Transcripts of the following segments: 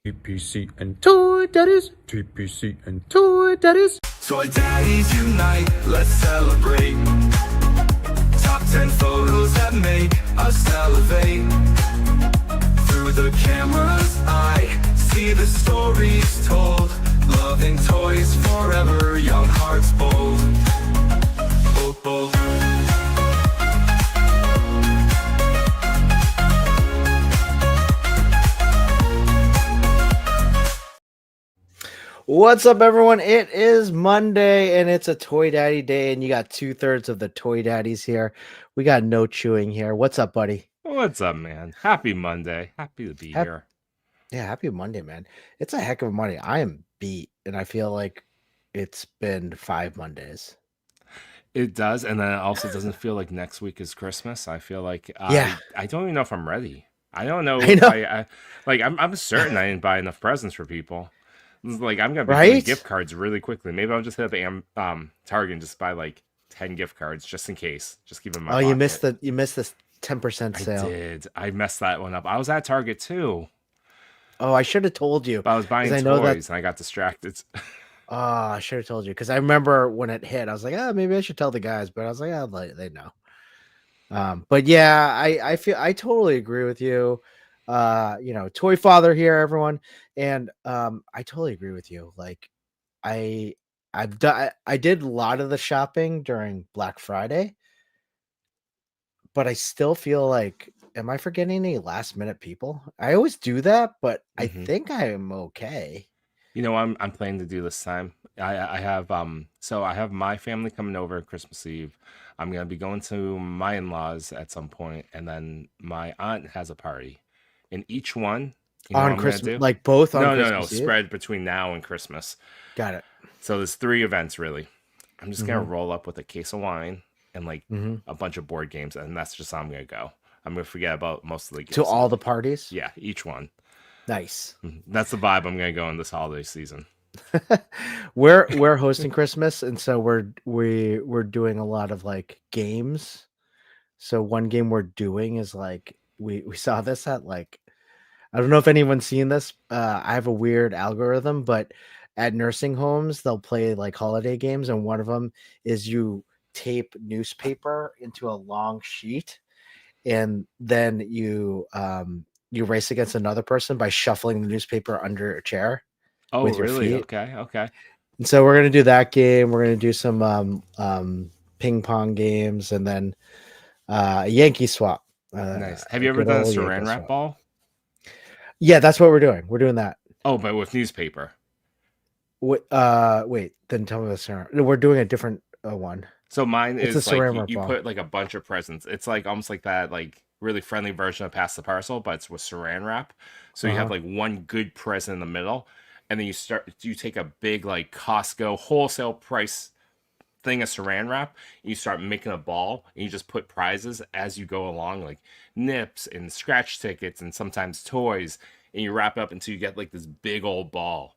TPC and Toy Daddies, TPC and Toy Daddies. Toy Daddies unite, let's celebrate. Top 10 photos that make us elevate. Through the camera's eye, see the stories told. Loving toys forever, young hearts bold. Bold, bold. What's up, everyone? It is Monday, and it's a Toy Daddy day, and you got 2/3 of the Toy Daddies here. We got No.Chewing here. What's up, buddy? What's up, man? Happy Monday. Happy to be here. Yeah, happy Monday, man. It's a heck of a Monday. I am beat, and I feel like it's been 5 Mondays. It does, and then it also doesn't feel like next week is Christmas. I feel like Yeah. I don't even know if I'm ready. I don't know I if know. I'm certain I didn't buy enough presents for people. It's like I'm gonna be Right? doing gift cards really quickly. Maybe I'll just hit up Target and just buy like 10 gift cards just in case. Just keep them in my Oh, pocket. you missed this 10% sale. I did. I messed that one up. I was at Target too, Oh, I should have told you. but I was buying 'Cause I toys know that. and I got distracted. Oh, I should have told you because I remember when it hit. I was like, maybe I should tell the guys, but I was like, they know. But yeah, I feel I totally agree with you. Toy.Father here, everyone, and I totally agree with you. Like, I did a lot of the shopping during Black Friday, but I still feel like, am I forgetting any last minute people? I always do that, but I Mhm. think I am okay. I'm planning to do this time. I have so I have my family coming over Christmas Eve. I'm gonna be going to my in-laws at some point, and then my aunt has a party. And each one, you know what On I'm gonna Christmas, do? like both on No, Christmas Eve. spread between now and Christmas. Got it. So there's 3 events really. I'm just gonna Mhm. roll up with a case of wine and like Mhm. a bunch of board games, and that's just how I'm gonna go. I'm gonna forget about most of the gifts. To all the parties. Yeah, each one. Nice. That's the vibe I'm gonna go in this holiday season. We're hosting Christmas, and so we're doing a lot of like games. So one game we're doing is like we saw this at like, I don't know if anyone's seen this. I have a weird algorithm, but at nursing homes they'll play like holiday games, and one of them is you tape newspaper into a long sheet, and then you race against another person by shuffling the newspaper under a chair Oh, with your really? feet. Okay. And so we're gonna do that game. We're gonna do some ping pong games, and then a Yankee swap. Nice. Have you A ever good done a old saran Yankee wrap swap. ball? Yeah, that's what we're doing. We're doing that. Oh, but with newspaper. Wait, then tell me the saran. No, we're doing a different one. So mine It's a is like saran you, wrap you ball. put like a bunch of presents. It's like almost like that like really friendly version of Pass the Parcel, but it's with saran wrap. So you have Uh-huh. like one good present in the middle, and then you take a big like Costco wholesale price thing of saran wrap, and you start making a ball, and you just put prizes as you go along, like nips and scratch tickets and sometimes toys, and you wrap up until you get like this big old ball.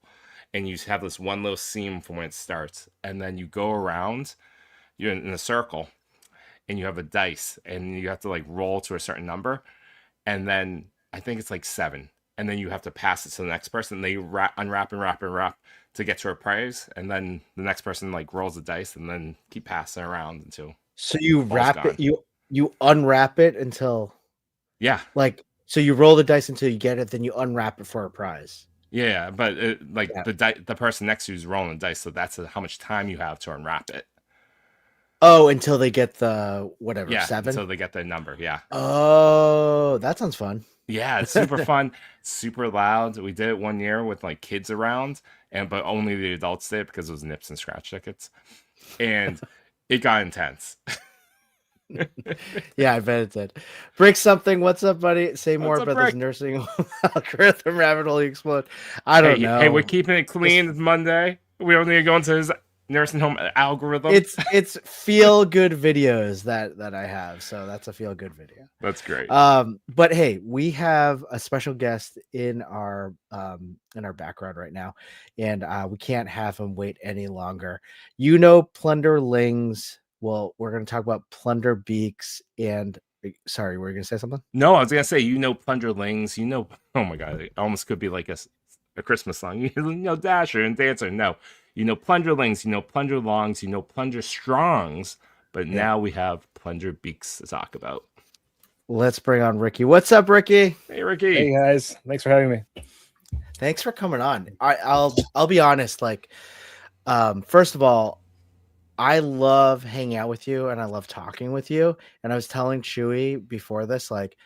And you have this one little seam from when it starts, and then you go around, you're in a circle, and you have a dice, and you have to like roll to a certain number, and then I think it's like 7, and then you have to pass it to the next person. They unwrap and wrap to get to a prize, and then the next person like rolls the dice, and then keep passing around until So you ball's wrap gone. it, you unwrap it until Yeah, so you roll the dice until you get it, then you unwrap it for a prize. yeah, but like Yeah. the person next to you is rolling the dice, so that's how much time you have to unwrap it. Oh, until they get the whatever, Yeah, 7. until they get their number. Yeah. Oh, that sounds fun. Yeah, it's super fun, super loud. We did it one year with like kids around, but only the adults did because it was nips and scratch tickets, and it got intense. Yeah, I bet it did. Brick something. What's up, buddy? Say more What's up, about this Rick? nursing home algorithm rabbit hole explode. I don't know. Hey, we're keeping it clean. It's Monday. We don't need to go into his nursing home algorithm. It's feel good videos that I have, so that's a feel good video. That's great. But hey, we have a special guest in our background right now, and we can't have him wait any longer. Plunderlings. Well, we're going to talk about Plunder Beaks and sorry, were you going to say something? No, I was gonna say Plunderlings. Oh my god, it almost could be like a a Christmas song. You know Dasher and Dancer. No, you know Plunderlings, you know Plunderlongs, you know Plunger Strongs. But now we have Plunger Beaks to talk about. Let's bring on Ricky. What's up, Ricky? Hey, Ricky. Hey guys, thanks for having me. Thanks for coming on. I'll be honest. Like, first of all, I love hanging out with you and I love talking with you. And I was telling Chewy before this, like,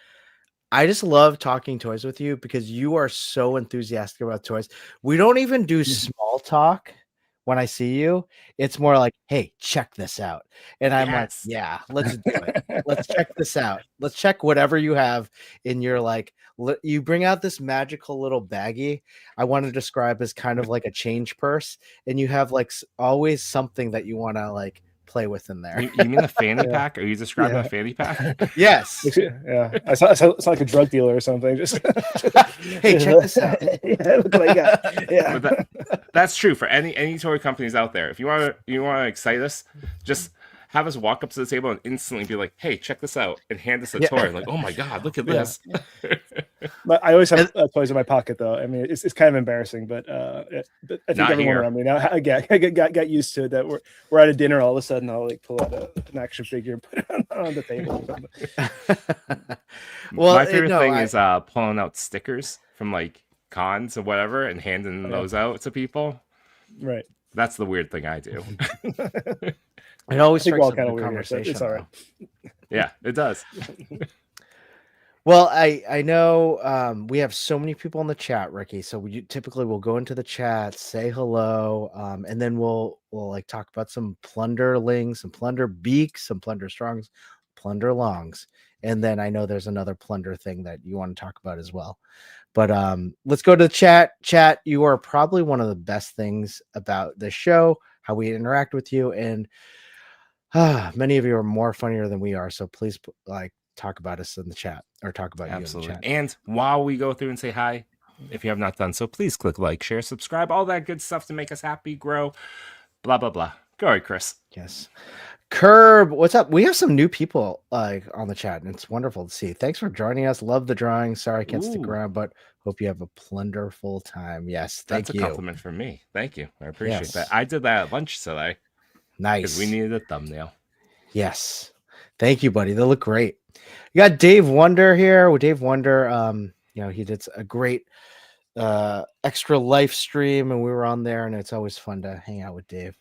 I just love talking toys with you because you are so enthusiastic about toys. We don't even do small talk when I see you. It's more like, hey, check this out. And I'm like, yeah, let's do it. Let's check this out. Let's check whatever you have in your, like, you bring out this magical little baggie. I want to describe as kind of like a change purse. And you have like always something that you want to like play with in there. You mean a fanny pack? Are you describing a fanny pack? Yes. Yeah, I saw like a drug dealer or something. Just hey, check this out. Look what I got. Yeah, But that's true for any toy companies out there. If you want to excite us, just have us walk up to the table and instantly be like, "Hey, check this out," and hand us a toy. Like, "Oh my god, look at this!" But I always have toys in my pocket, though. I mean, it's kind of embarrassing, but I think Not everyone here. around me now, I got used to it. That we're at a dinner, all of a sudden I'll like pull out an action figure and put it on the table. Or something. Well, my favorite thing is pulling out stickers from like cons or whatever and handing those out to people. Right. That's the weird thing I do. It always I think we're all strikes up kind the of weird. conversation. It's all right. Yeah, it does. Well, I know we have so many people in the chat, Ricky. So we typically will go into the chat, say hello, and then we'll like talk about some Plunderlings, some Plunder Beaks, some Plunder Strongs, Plunder Longs, and then I know there's another Plunder thing that you want to talk about as well. But let's go to the chat. Chat, you are probably one of the best things about this show, how we interact with you, and many of you are more funnier than we are. So please, like, talk about us in the chat or talk about you in the chat. And while we go through and say hi, if you have not done so, please click like, share, subscribe, all that good stuff to make us happy, grow, blah, blah, blah. Go ahead, Chris. Yes. Curb, what's up? We have some new people like on the chat, and it's wonderful to see. Thanks for joining us. Love the drawing. Sorry I can't stick around, but hope you have a plunderful time. Yes, thank you. That's a compliment from me. Thank you. I appreciate Yes. that. I did that at lunch today. Nice. Because we needed a thumbnail. Yes. Thank you, buddy. They look great. You got Dave Wonder here. Well, Dave Wonder, you know, he did a great extra live stream, and we were on there, and it's always fun to hang out with Dave.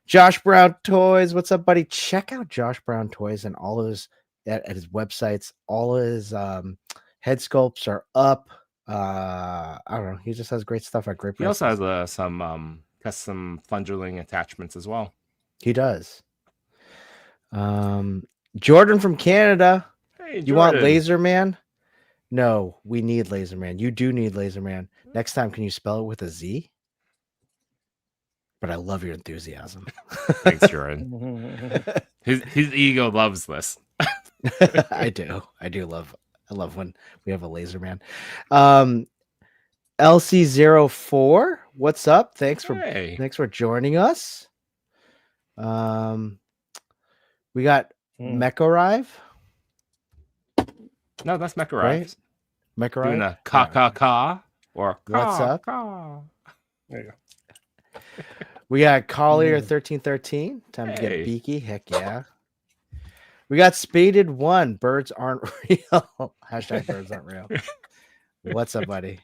Josh Brown Toys, what's up, buddy? Check out Josh Brown Toys and all of his at his websites. All of his head sculpts are up. I don't know. He just has great stuff at great prices. He also has some custom Plunderling attachments as well. He does. Jordan from Canada. Hey, You want Laser Man? No, we need Laser Man. You do need Laser Man. Next time, can you spell it with a Z? But I love your enthusiasm. Thanks, Jordan. His ego loves this. I do. I love when we have a Laser Man. LC04, what's up? Thanks for joining us. We got Mecharive. No, that's Mecharive. Right? Mecharive. Doing a ka or What's up? There you go. We got Collier 1313. Time to get beaky. Heck yeah. We got Spaded 1. Birds aren't real. Hashtag birds aren't real. What's up, buddy?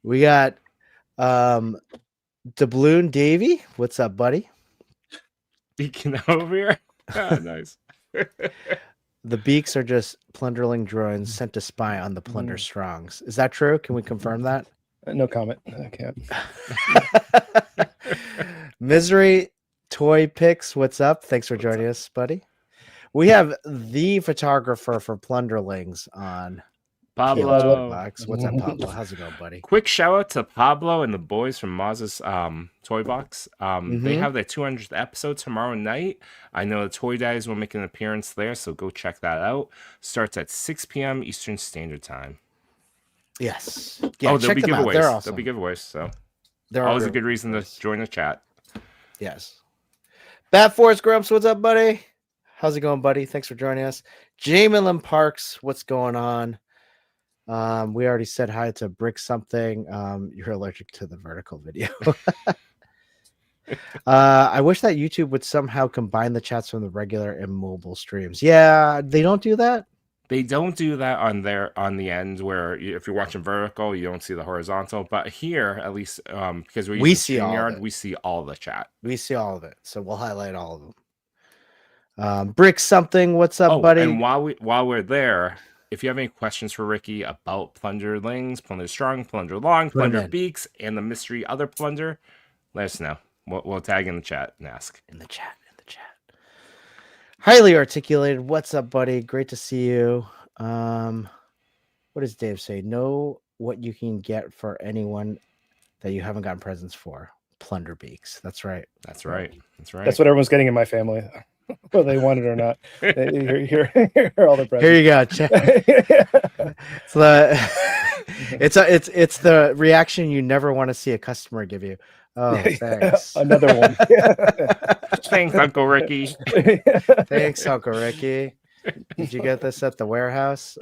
We got Doubloon Davy. What's up, buddy? Beacon over here. Oh, nice. The beaks are just plunderling drones sent to spy on the plunder strongs. Is that true? Can we confirm that? No comment. I can't. Misery Toy Pics, what's up? Thanks for joining us, buddy. We have the photographer for Plunderlings on. Pablo. What's up, Pablo? How's it going, buddy? Quick shout out to Pablo and the boys from Maz's Toy Box. They have their 200th episode tomorrow night. I know the Toy Daddies will make an appearance there, so go check that out. Starts at 6 p.m. Eastern Standard Time. Yes. Yeah, oh, there'll be giveaways. They're awesome. There'll be giveaways, so They're always a good reason to join the chat. Yes. Bat Force Grumps, what's up, buddy? How's it going, buddy? Thanks for joining us. Jamelin Parks, what's going on? We already said hi to Brick Something. You're allergic to the vertical video. I wish that YouTube would somehow combine the chats from the regular and mobile streams. Yeah, they don't do that. They don't do that on the end where if you're watching vertical, you don't see the horizontal. But here, at least, because we're We using see all of StreamYard, it. we see all the chat. We see all of it, so we'll highlight all of them. Brick Something, what's up, Oh, buddy? and while we're there, if you have any questions for Ricky about Plunderlings, Plunder Strong, Plunder Long, Put 'em Plunder in. Beaks, and the mystery other Plunder, let us know. We'll tag in the chat and ask. In the chat. Highly articulated. What's up, buddy? Great to see you. What does Dave say? Know what you can get for anyone that you haven't gotten presents for. Plunder Beaks. That's right. That's right. That's right. That's what everyone's getting in my family, whether they want it or not. Here are all the presents. Here you go. Check. So it's the reaction you never want to see a customer give you. Oh, thanks. Another one. Thanks, Uncle Ricky. Thanks, Uncle Ricky. Did you get this at the warehouse?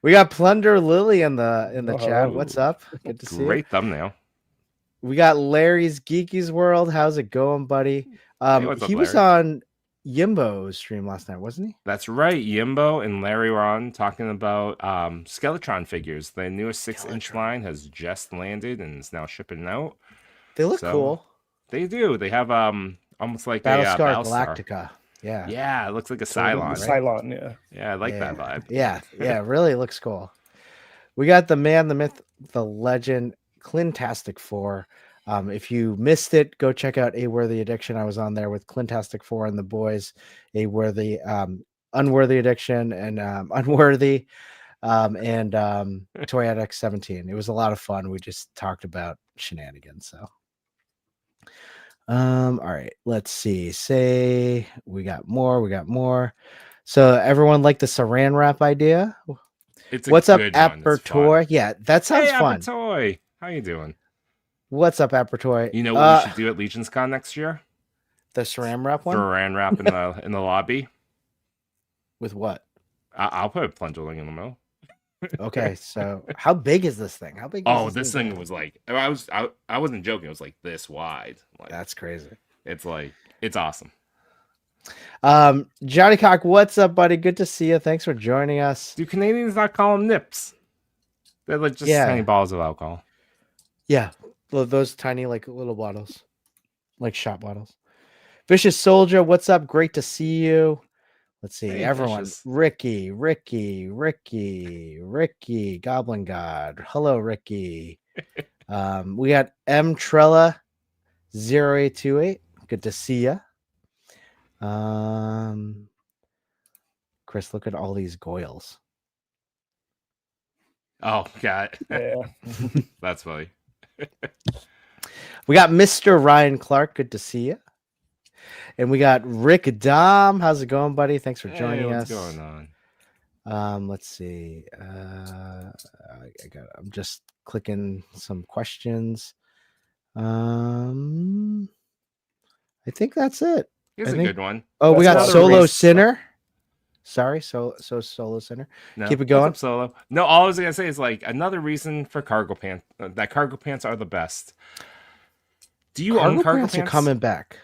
We got Plunder Lily in the chat. What's up? Good to see you. Great thumbnail. We got Larry's Geeky's World. How's it going, buddy? what's up, He was Larry? on Yimbo's stream last night, wasn't he? That's right. Yimbo and Larry were on talking about Skeletron figures. The newest 6-inch line has just landed and is now shipping out. They look cool. They do. They have almost like Battlestar a Battlestar. Galactica. Yeah. Yeah, it looks like a Totally, Cylon. right? Cylon, yeah. Yeah, I like that vibe. Yeah, it really looks cool. We got the man, the myth, the legend, Clintastic 4. If you missed it, go check out A Worthy Addiction. I was on there with Clintastic 4 and the boys. A Worthy, Unworthy Addiction, and Unworthy, and Toy Addict 17. It was a lot of fun. We just talked about shenanigans. So, all right, let's see. Say we got more. So everyone like the Saran wrap idea? It's a What's up, good one. It's fun. Apertoy? Yeah, that sounds Hey, fun. Apertoy. How you doing? What's up, Apertoy? You know what we should do at Legion's Con next year? The Saran wrap one? Saran wrap in the lobby. With what? I'll put a Plunderling in the middle. Okay, so how big is this thing? How big? Oh, is this thing was like I wasn't joking. It was like this wide. Like That's crazy. it's awesome. Johnny Cock, what's up, buddy? Good to see you. Thanks for joining us. Do Canadians not call them nips? They're like just tiny balls of alcohol. Yeah, those tiny like little bottles, like shot bottles. Vicious Soldier, what's up? Great to see you. Let's see, Hey, everyone. Vicious. Ricky, Goblin God. Hello, Ricky. We got M Trella 0828. Good to see you. Chris, look at all these goyles. Oh God, Yeah. that's funny. We got Mr. Ryan Clark. Good to see you. And we got Rick Dom. How's it going, buddy? Thanks for joining what's us. going on? Let's see. I'm just clicking some questions. I think that's it. Here's I a think- good one. Oh, we That's got another Solo race. Sinner. Sorry, so Solo Sinner. No, Keep it what's going. up, Solo. No, all I was gonna say is like another reason for cargo pants. That cargo pants are the best. Do you own cargo pants? Are coming back.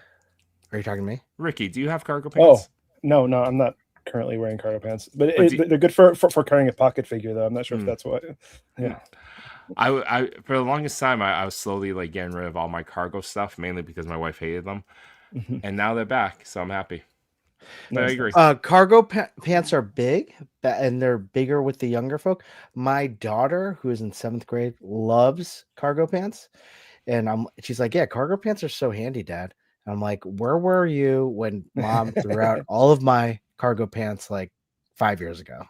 Are you talking to me? Ricky, do you have cargo Oh, pants? no, I'm not currently wearing cargo pants, but But do- they're good for carrying a pocket figure, though. I'm not sure if Hmm. that's what. Yeah. I for the longest time I was slowly like getting rid of all my cargo stuff, mainly because my wife hated them, Mhm. and now they're back, so I'm happy. But I Nice. agree. Cargo pants are big, and they're bigger with the younger folk. My daughter, who is in 7th grade, loves cargo pants, and she's like, "Yeah, cargo pants are so handy, Dad." And I'm like, "Where were you when Mom threw out all of my cargo pants like 5 years ago?"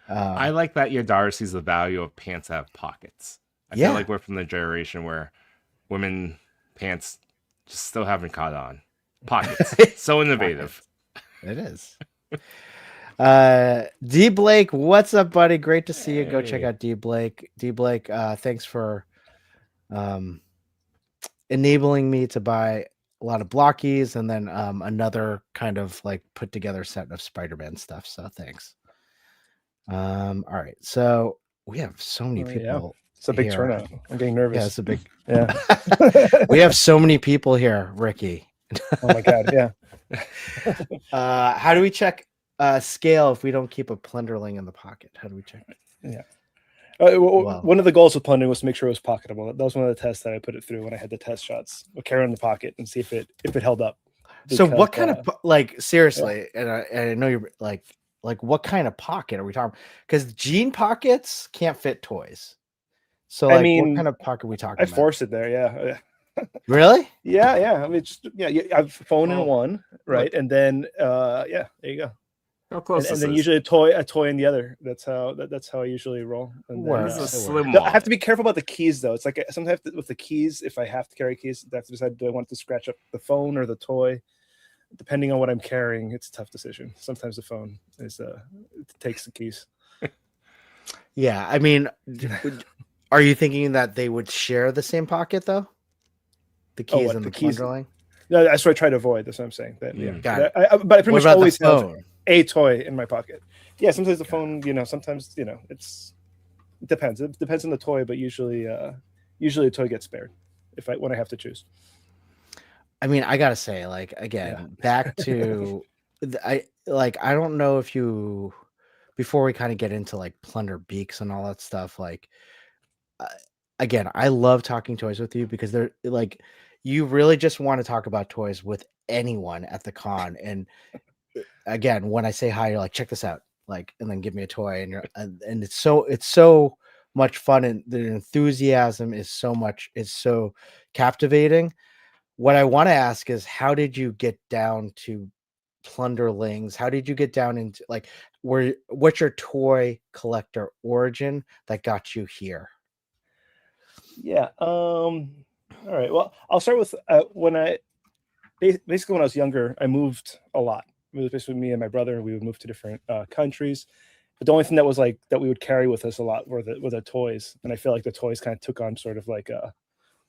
I like that your daughter sees the value of pants that have pockets. I Yeah. feel like we're from the generation where women pants just still haven't caught on. Pockets, so innovative. It is. D Blake, what's up, buddy? Great to see you. Go check Hey. out D Blake. D Blake, thanks for enabling me to buy a lot of blockies and then another kind of like put together set of Spider-Man stuff. So thanks. All right. So we have so many Oh, yeah. people. It's a big here. turnout. I'm getting nervous. Yeah, it's a big. Yeah. We have so many people here, Ricky. Oh my god. Yeah. How do we check scale if we don't keep a plunderling in the pocket? How do we check? Yeah. Wow. One of the goals of plundering was to make sure it was pocketable. That was one of the tests that I put it through when I had the test shots. We'll carry it in the pocket and see if it held up. So what Because, kind of like seriously, and I know you're like what kind of pocket are we talking? Because jean pockets can't fit toys. So I like, mean, what kind of pocket are we talking I about? forced it there. Yeah. Really? Yeah. I mean, just, yeah. I've phone in Oh, one, right, and then yeah, there you go. How close And this then is? usually a toy in the other. That's how I usually roll. And then, Word. This is a It slim I have wallet. to be careful about the keys though. It's like sometimes with the keys, if I have to carry keys, I have to decide, do I want to scratch up the phone or the toy? Depending on what I'm carrying, it's a tough decision. Sometimes the phone is it takes the keys. Yeah. I mean, are you thinking that they would share the same pocket though? The keys what, and the the keys? plunderling? No, that's what I try to avoid. That's what I'm saying. That, yeah, Got it. but I pretty What much about the always have phone? a toy in my pocket. Yeah, sometimes the phone, sometimes it depends. It depends on the toy, but usually a toy gets spared when I have to choose. I mean, I gotta say, like, again, back to I don't know if you, before we kind of get into like plunder beaks and all that stuff, like uh, again, I love talking toys with you because they're like, you really just want to talk about toys with anyone at the con. And again, when I say hi, you're like, check this out, like, and then give me a toy, and and it's so much fun, and the enthusiasm is so captivating. What I want to ask is, how did you get down to Plunderlings? How did you get down into like, what's your toy collector origin that got you here? Yeah. All right. Well, I'll start with basically when I was younger, I moved a lot. It was basically me and my brother. We would move to different countries. But the only thing that was like that we would carry with us a lot were the toys, and I feel like the toys kind of took on sort of like a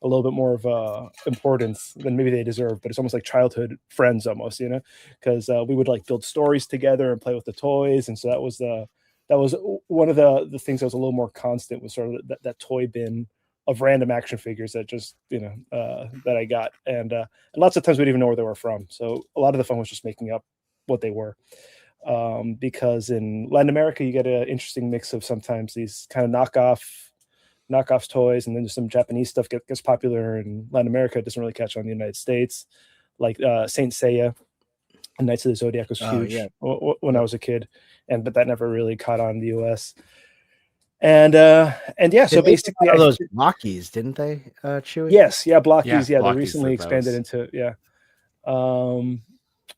little bit more of importance than maybe they deserve. But it's almost like childhood friends, almost, because we would like build stories together and play with the toys, and so that was one of the things that was a little more constant, was sort of that toy bin of random action figures that just that I got, and lots of times we didn't even know where they were from. So a lot of the fun was just making up what they were. Because in Latin America, you get an interesting mix of sometimes these kind of knockoffs toys, and then there's some Japanese stuff gets popular in Latin America. It doesn't really catch on in the United States, like Saint Seiya and Knights of the Zodiac was huge when I was a kid, but that never really caught on in the US. And yeah, so basically those blockies, didn't they? Chewy? Yes, yeah, blockies, Yeah, they Blockies recently did expanded those. into, yeah.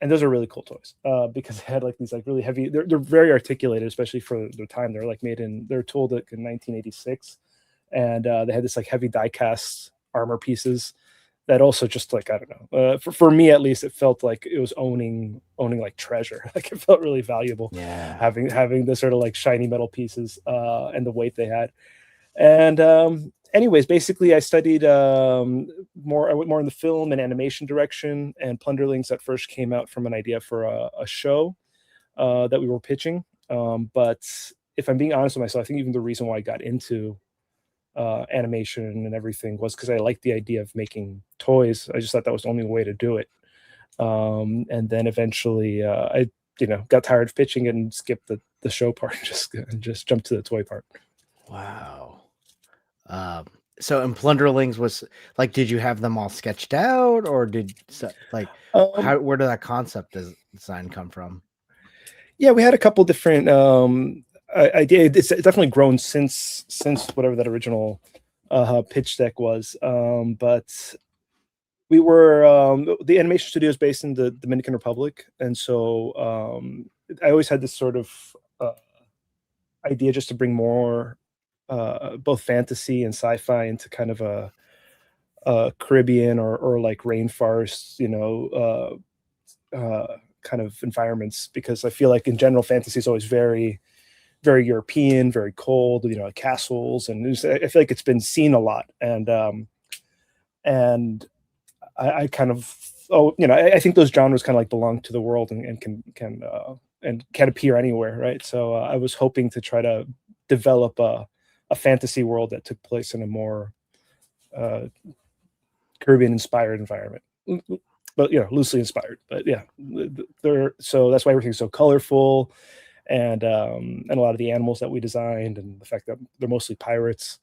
And those are really cool toys because they had like these like really heavy. They're very articulated, especially for their time. They're like they're tooled in 1986, and they had this like heavy die cast armor pieces that also just like, I don't know, for me at least, it felt like it was owning like treasure. Like it felt really valuable. Yeah. Having the sort of like shiny metal pieces and the weight they had. And anyways, basically I studied I went more in the film and animation direction, and Plunderlings at first came out from an idea for a show that we were pitching. But if I'm being honest with myself, I think even the reason why I got into animation and everything was because I liked the idea of making toys. I just thought that was the only way to do it. And then eventually I got tired of pitching it and skipped the show part and just jumped to the toy part. Wow. So in Plunderlings was like, did you have them all sketched out, or where did that concept design come from? Yeah, we had a couple different ideas. It's definitely grown since whatever that original pitch deck was. But we were the animation studio is based in the Dominican Republic, and so I always had this sort of idea just to bring more both fantasy and sci-fi into kind of a Caribbean or like rainforest, kind of environments, because I feel like in general fantasy is always very, very European, very cold, castles, and I feel like it's been seen a lot, and I kind of I think those genres kind of like belong to the world and can and can't appear anywhere, right? So I was hoping to try to develop a fantasy world that took place in a more Caribbean inspired environment, but loosely inspired. But yeah, so that's why everything's so colorful, and a lot of the animals that we designed, and the fact that they're mostly pirates,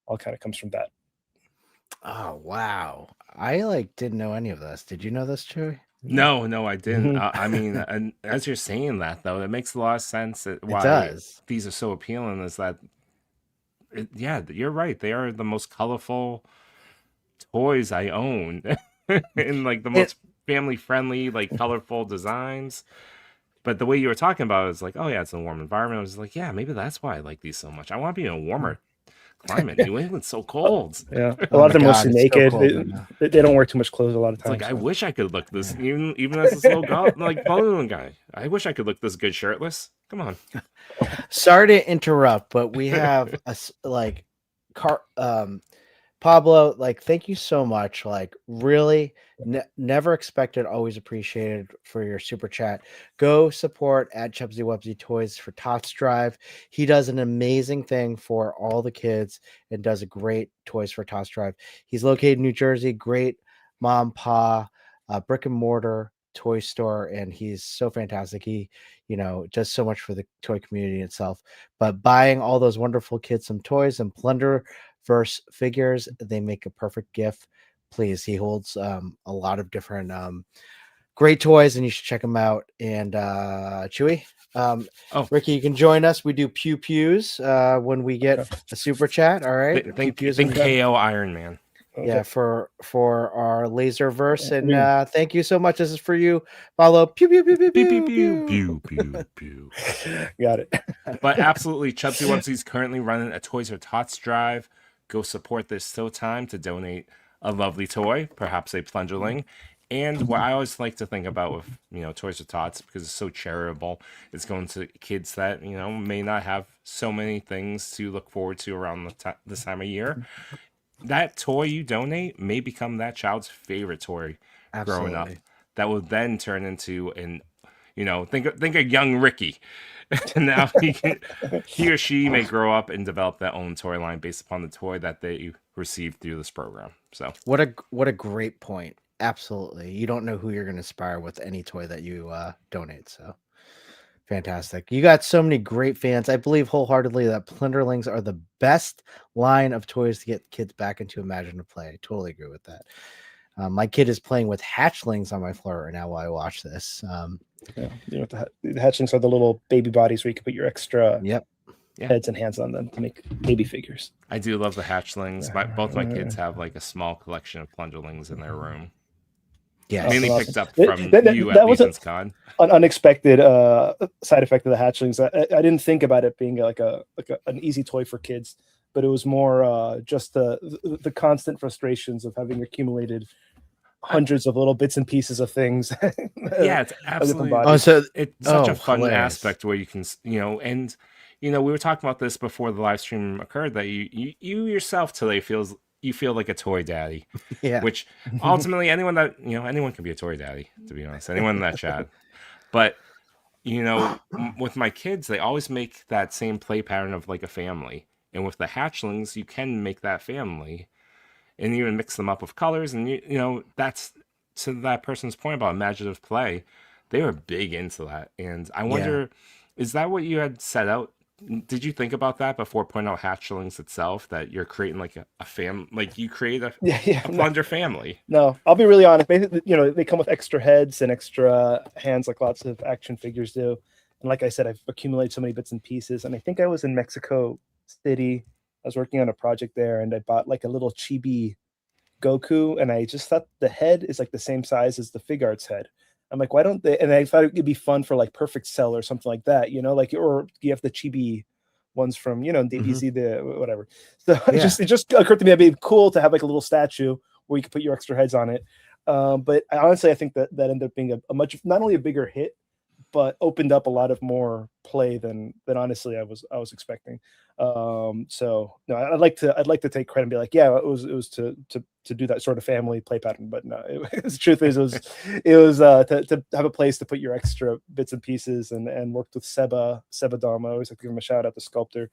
all kind of comes from that. Oh wow, I like didn't know any of this. Did you know this, Chewy? No, I didn't. Mhm. I mean, and as you're saying that though, it makes a lot of sense why does. these are so appealing. Is that yeah, you're right. They are the most colorful toys I own, and like the It, most family friendly, like colorful designs. But the way you were talking about it is like, oh yeah, it's a warm environment. I was like, yeah, maybe that's why I like these so much. I want to be in a warmer climate. New England's so cold. Yeah, a oh lot my of them God, mostly it's so naked. cold right now. They don't wear too much clothes a lot of It's like times. I wish I could look this even as this little like Plunderling guy. I wish I could look this good shirtless. Come on. Sorry to interrupt, but we have Pablo, like, thank you so much. Like, really, never expected, always appreciated for your super chat. Go support at Chubsy Wubsy Toys for Tots Drive. He does an amazing thing for all the kids and does a great Toys for Tots Drive. He's located in New Jersey, great mom, pa, brick and mortar toy store, and he's so fantastic. He, does so much for the toy community itself. But buying all those wonderful kids some toys and Plunderverse figures, they make a perfect gift. Please, he holds a lot of different great toys, and you should check them out. And Chewy, Ricky, you can join us. We do pew pews when we get a super chat. All right, Think KO Iron Man. Yeah, for our Laserverse, and thank you so much. This is for you, Paulo. Pew pew pew pew pew pew pew pew pew. Got it. But absolutely, Chubsy Wubsy's currently running a Toys for Tots drive. Go support this still time to donate a lovely toy, perhaps a Plunderling. And what I always like to think about with Toys for Tots, because it's so charitable, it's going to kids that may not have so many things to look forward to around this time of year. That toy you donate may become that child's favorite toy growing up. That will then turn into think of young Ricky. And now he or she may grow up and develop their own toy line based upon the toy that they received through this program. So what a great point. Absolutely. You don't know who you're going to inspire with any toy that you donate. So fantastic. You got so many great fans. I believe wholeheartedly that Plunderlings are the best line of toys to get kids back into imaginative play. I totally agree with that. My kid is playing with hatchlings on my floor right now while I watch this. Yeah, the hatchlings are the little baby bodies where you can put your extra heads and hands on them to make baby figures. I do love the hatchlings. Both my kids have like a small collection of Plunderlings in their room. Yeah, mainly picked up from you at Legion's Con. An unexpected side effect of the hatchlings. I didn't think about it being like an easy toy for kids, but it was more just the constant frustrations of having accumulated hundreds of little bits and pieces of things. Yeah, it's absolutely. It's such a fun aspect where you can, and we were talking about this before the live stream occurred that you yourself today you feel like a toy daddy. Yeah. Which ultimately anyone can be a toy daddy, to be honest. Anyone in that chat. But with my kids, they always make that same play pattern of like a family. And with the hatchlings, you can make that family and even mix them up with colors. And that's to that person's point about imaginative play. They were big into that. And I wonder, is that what you had set out? Did you think about that before putting out hatchlings itself, that you're creating like a fam, like you create a Plunder family? No, I'll be really honest. Basically, they come with extra heads and extra hands, like lots of action figures do. And like I said, I've accumulated so many bits and pieces. And I think I was in Mexico City. I was working on a project there, and I bought like a little chibi Goku, and I just thought the head is like the same size as the Fig Arts head. I'm like, why don't they? And I thought it'd be fun for like Perfect Cell or something like that, like, or you have the chibi ones from, DBZ, the whatever. So it just occurred to me, it'd be cool to have like a little statue where you could put your extra heads on it. But honestly, I think that ended up being a much, not only a bigger hit, but opened up a lot of more play than honestly I was expecting. So no, I'd like to take credit and be like, yeah, it was to to do that sort of family play pattern. But no, the truth is it was to have a place to put your extra bits and pieces, and worked with Seba Dom. I always like to give him a shout out, the sculptor.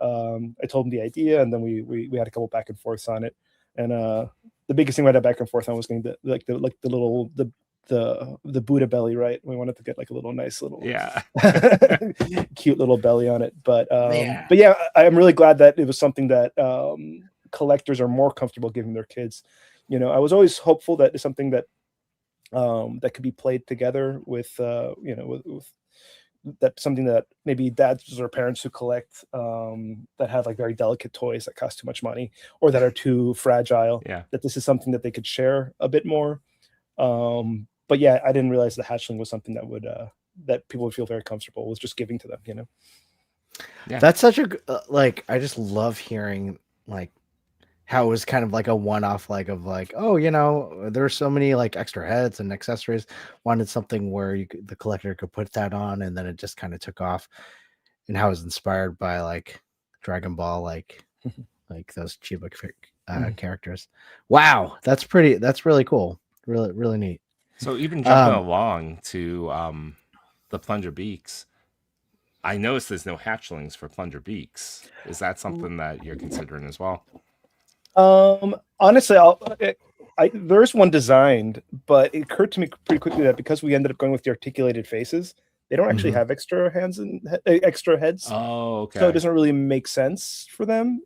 I told him the idea, and then we had a couple back and forths on it. And the biggest thing we had back and forth on was getting the Buddha belly, right? We wanted to get like a little nice little cute little belly on it. But yeah, I'm really glad that it was something that collectors are more comfortable giving their kids. You know, I was always hopeful that it's something that that could be played together with with that, something that maybe dads or parents who collect that have like very delicate toys that cost too much money or that are too fragile. Yeah. That this is something that they could share a bit more. But yeah, I didn't realize the hatchling was something that would that people would feel very comfortable with just giving to them. You know. Yeah. That's such a like. I just love hearing like how it was kind of like a one-off, like of like, oh, you know, there's so many like extra heads and accessories. Wanted something where the collector could put that on, and then it just kind of took off. And how it was inspired by like Dragon Ball, like those Chiba characters. Wow, that's really cool. Really neat. So even jumping along to the Plunger Beaks, I noticed there's no hatchlings for Plunger Beaks. Is that something that you're considering as well? Honestly, there's one designed, but it occurred to me pretty quickly that because we ended up going with the articulated faces, they don't actually have extra hands and extra heads. Oh, okay. So it doesn't really make sense for them.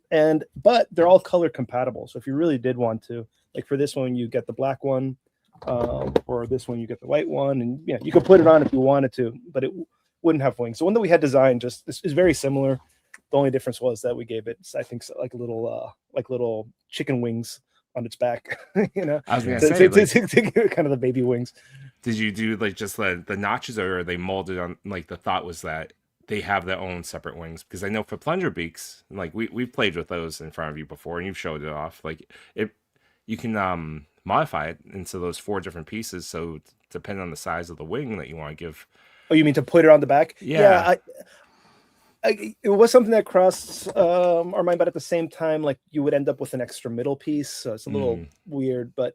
But they're all color compatible. So if you really did want to, like for this one, you get the black one, or this one you get the white one, and yeah, you could put it on if you wanted to, but it wouldn't have wings. The one that we had designed just is very similar. The only difference was that we gave it, I think, like little chicken wings on its back. You know, I was gonna say, kind of the baby wings. Did you do like just the notches, or are they molded on? Like the thought was that they have their own separate wings, because I know for Plunger Beaks, like we've played with those in front of you before, and you've showed it off. Like you can modify it into those 4 different pieces. So depending on the size of the wing that you want to give. Oh, you mean to put it on the back? Yeah. It was something that crossed our mind, but at the same time, like you would end up with an extra middle piece, so it's a little weird. But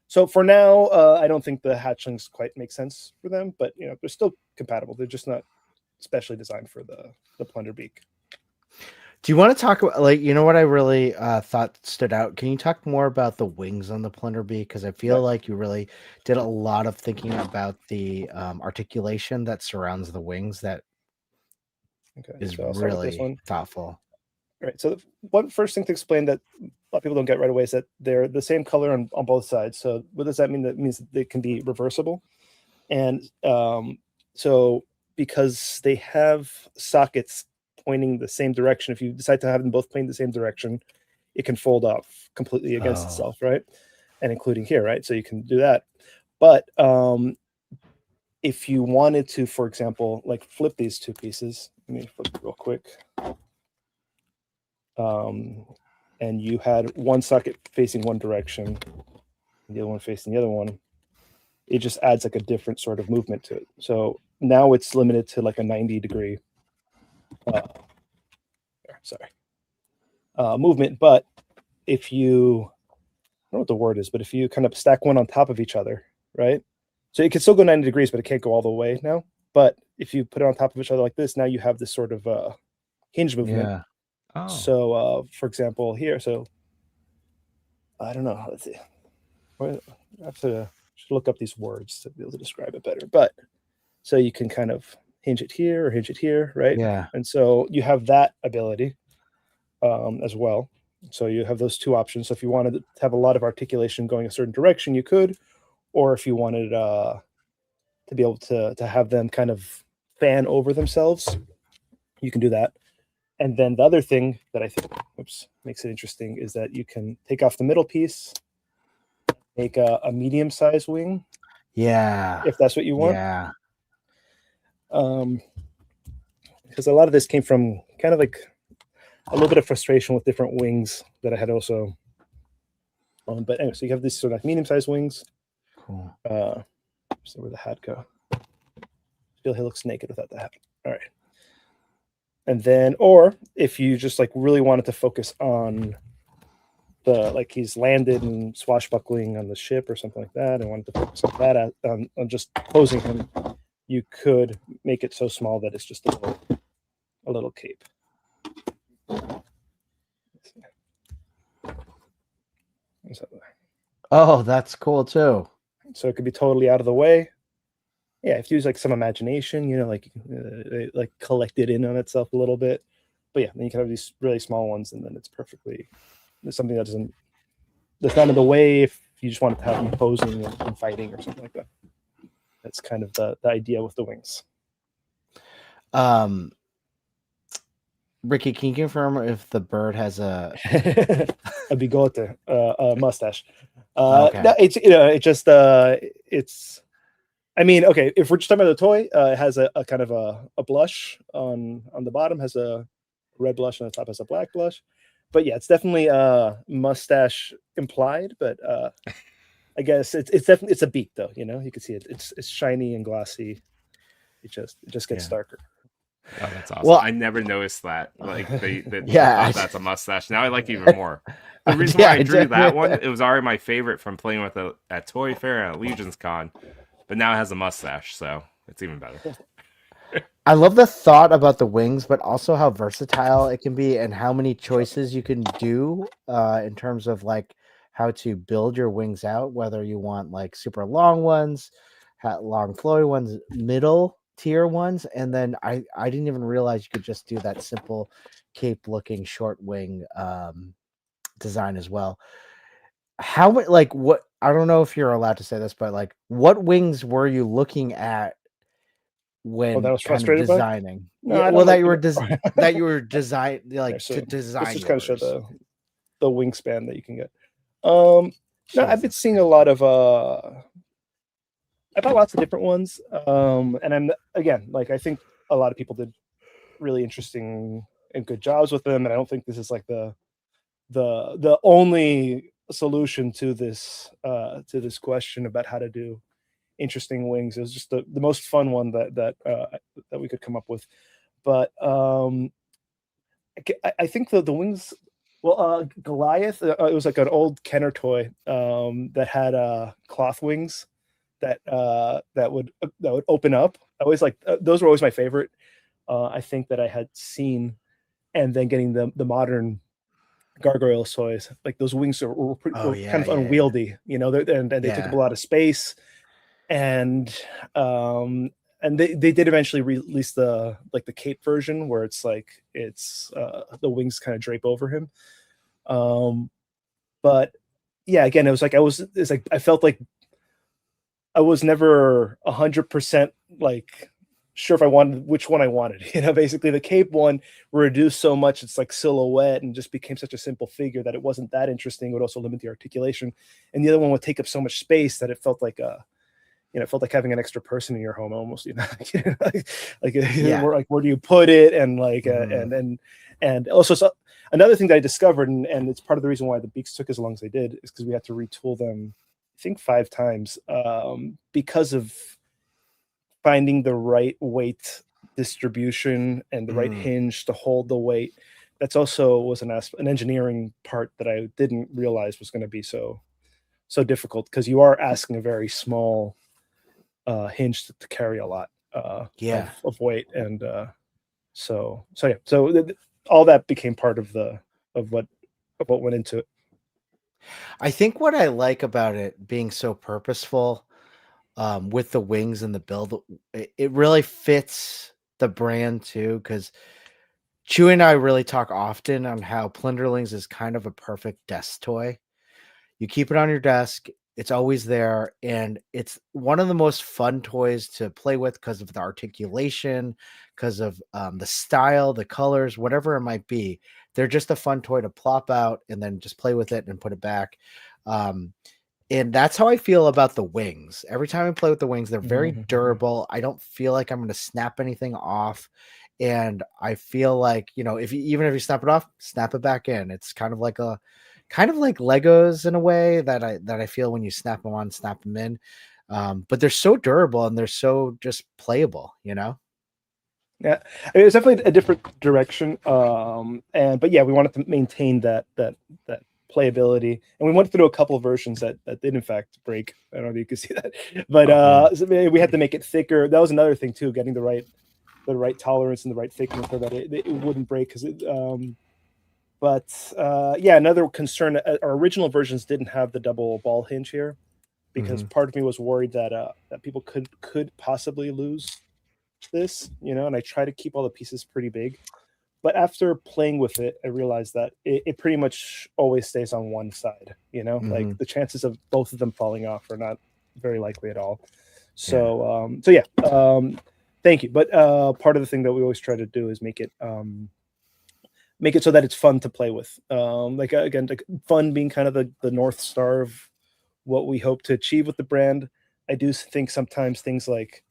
so for now, I don't think the hatchlings quite make sense for them. But you know, they're still compatible. They're just not specially designed for the Plunder Beak. Do you want to talk about, like, you know what I really thought stood out? Can you talk more about the wings on the Plunder Beak? Because I feel like you really did a lot of thinking about the articulation that surrounds the wings. That is really thoughtful. Right. So one first thing to explain that a lot of people don't get right away is that they're the same color on both sides. So what does that mean? That means that they can be reversible. And so because they have sockets pointing the same direction, if you decide to have them both pointing the same direction, it can fold off completely against itself, right? And including here, right? So you can do that. But if you wanted to, for example, like flip these 2 pieces, let me flip it real quick. And you had one socket facing one direction, and the other one facing the other one, it just adds like a different sort of movement to it. So now it's limited to like a 90-degree movement. But if you, I don't know what the word is, but if you kind of stack one on top of each other, right? So it can still go 90 degrees, but it can't go all the way now. But if you put it on top of each other like this, now you have this sort of hinge movement. Yeah. Oh. So, for example, here, so I don't know. Let's see. I have to look up these words to be able to describe it better. But so you can kind of hinge it here or hinge it here, right? Yeah. And so you have that ability as well. So you have those 2 options. So if you wanted to have a lot of articulation going a certain direction, you could. Or if you wanted to be able to have them kind of fan over themselves, you can do that. And then the other thing that I think makes it interesting is that you can take off the middle piece, make a medium-sized wing. Yeah. If that's what you want. Yeah. Because a lot of this came from kind of like a little bit of frustration with different wings that I had also. But anyway, so you have these sort of like medium-sized wings. Cool. So where the hat go? I feel he looks naked without the hat. All right. And then, or if you just like really wanted to focus on like he's landed and swashbuckling on the ship or something like that, and wanted to focus on that on just posing him, you could make it so small that it's just a little cape. Oh, that's cool too. So it could be totally out of the way. Yeah, if you use like some imagination, like collect it in on itself a little bit. But yeah, then you can have these really small ones, and then it's perfectly. There's something that's not in the way if you just wanted to have them posing and fighting or something like that. That's kind of the idea with the wings. Ricky, can you confirm if the bird has a bigote, a mustache? Okay. No, it's. I mean, okay, if we're just talking about the toy, it has a kind of a blush on the bottom, has a red blush, on the top has a black blush. But yeah, it's definitely mustache implied. But I guess it's definitely a beak though. You can see it. It's shiny and glossy. It just gets darker. Oh, that's awesome. Well, I never noticed that. Like Yeah. that's a mustache. Now I like it even more. The reason why I drew that one, it was already my favorite from playing with it at Toy Fair and at Legion's Con. But now it has a mustache, so it's even better. I love the thought about the wings, but also how versatile it can be and how many choices you can do in terms of like how to build your wings out, whether you want like super long ones, long flowy ones, middle tier ones, and then I didn't even realize you could just do that simple cape looking short wing design as well. How like what I don't know if you're allowed to say this, but like what wings were you looking at when that was kind of frustrated by? designing? No, Yeah, I don't well, that like you were it. that you were design like Yeah, so to design. let's just kind of show yours. the wingspan that you can get. No, I've been seeing a lot of I bought lots of different ones. And I'm again, like I think a lot of people did really interesting and good jobs with them, and I don't think this is like the only solution to this question about how to do interesting wings. It was just the most fun one that we could come up with. But I think the wings. Well, Goliath. It was like an old Kenner toy that had cloth wings that would open up. I always like those were always my favorite. I think that I had seen, and then getting the modern Gargoyles toys, like those wings were kind of unwieldy, and they took up a lot of space, and they did eventually release the cape version where it's like the wings kind of drape over him. But yeah, again, it's like I felt like I was never 100% like sure if I wanted which one I wanted. Basically the cape one reduced so much it's like silhouette and just became such a simple figure that it wasn't that interesting. It would also limit the articulation, and the other one would take up so much space that it felt like it felt like having an extra person in your home almost. Where do you put it, and like and also another thing that I discovered, and it's part of the reason why the beaks took as long as they did, is because we had to retool them I think 5 times because of finding the right weight distribution and the right hinge to hold the weight. That's also was an engineering part that I didn't realize was going to be so difficult, because you are asking a very small hinge to carry a lot of weight, and so all that became part of what went into it. I think what I like about it being so purposeful with the wings and the build, it really fits the brand too, because Chewy and I really talk often on how Plunderlings is kind of a perfect desk toy. You keep it on your desk, it's always there, and it's one of the most fun toys to play with because of the articulation, because of the style, the colors, whatever it might be. They're just a fun toy to plop out and then just play with it and put it back. And that's how I feel about the wings. Every time I play with the wings, they're very durable. I don't feel like I'm going to snap anything off. And I feel like, even if you snap it off, snap it back in. It's kind of like Legos in a way that I feel when you snap them on, snap them in. But they're so durable and they're so just playable, Yeah, it was definitely a different direction. But yeah, we wanted to maintain that playability. And we went through a couple of versions that did in fact break. I don't know if you can see that, but so we had to make it thicker. That was another thing too, getting the right tolerance and the right thickness so that it wouldn't break. Because another concern, our original versions didn't have the double ball hinge here, because part of me was worried that people could possibly lose this, and I try to keep all the pieces pretty big. But after playing with it, I realized that it pretty much always stays on one side, like the chances of both of them falling off are not very likely at all. So, thank you. But part of the thing that we always try to do is make it so that it's fun to play with. Like, again, like, fun being kind of the North Star of what we hope to achieve with the brand. I do think sometimes things like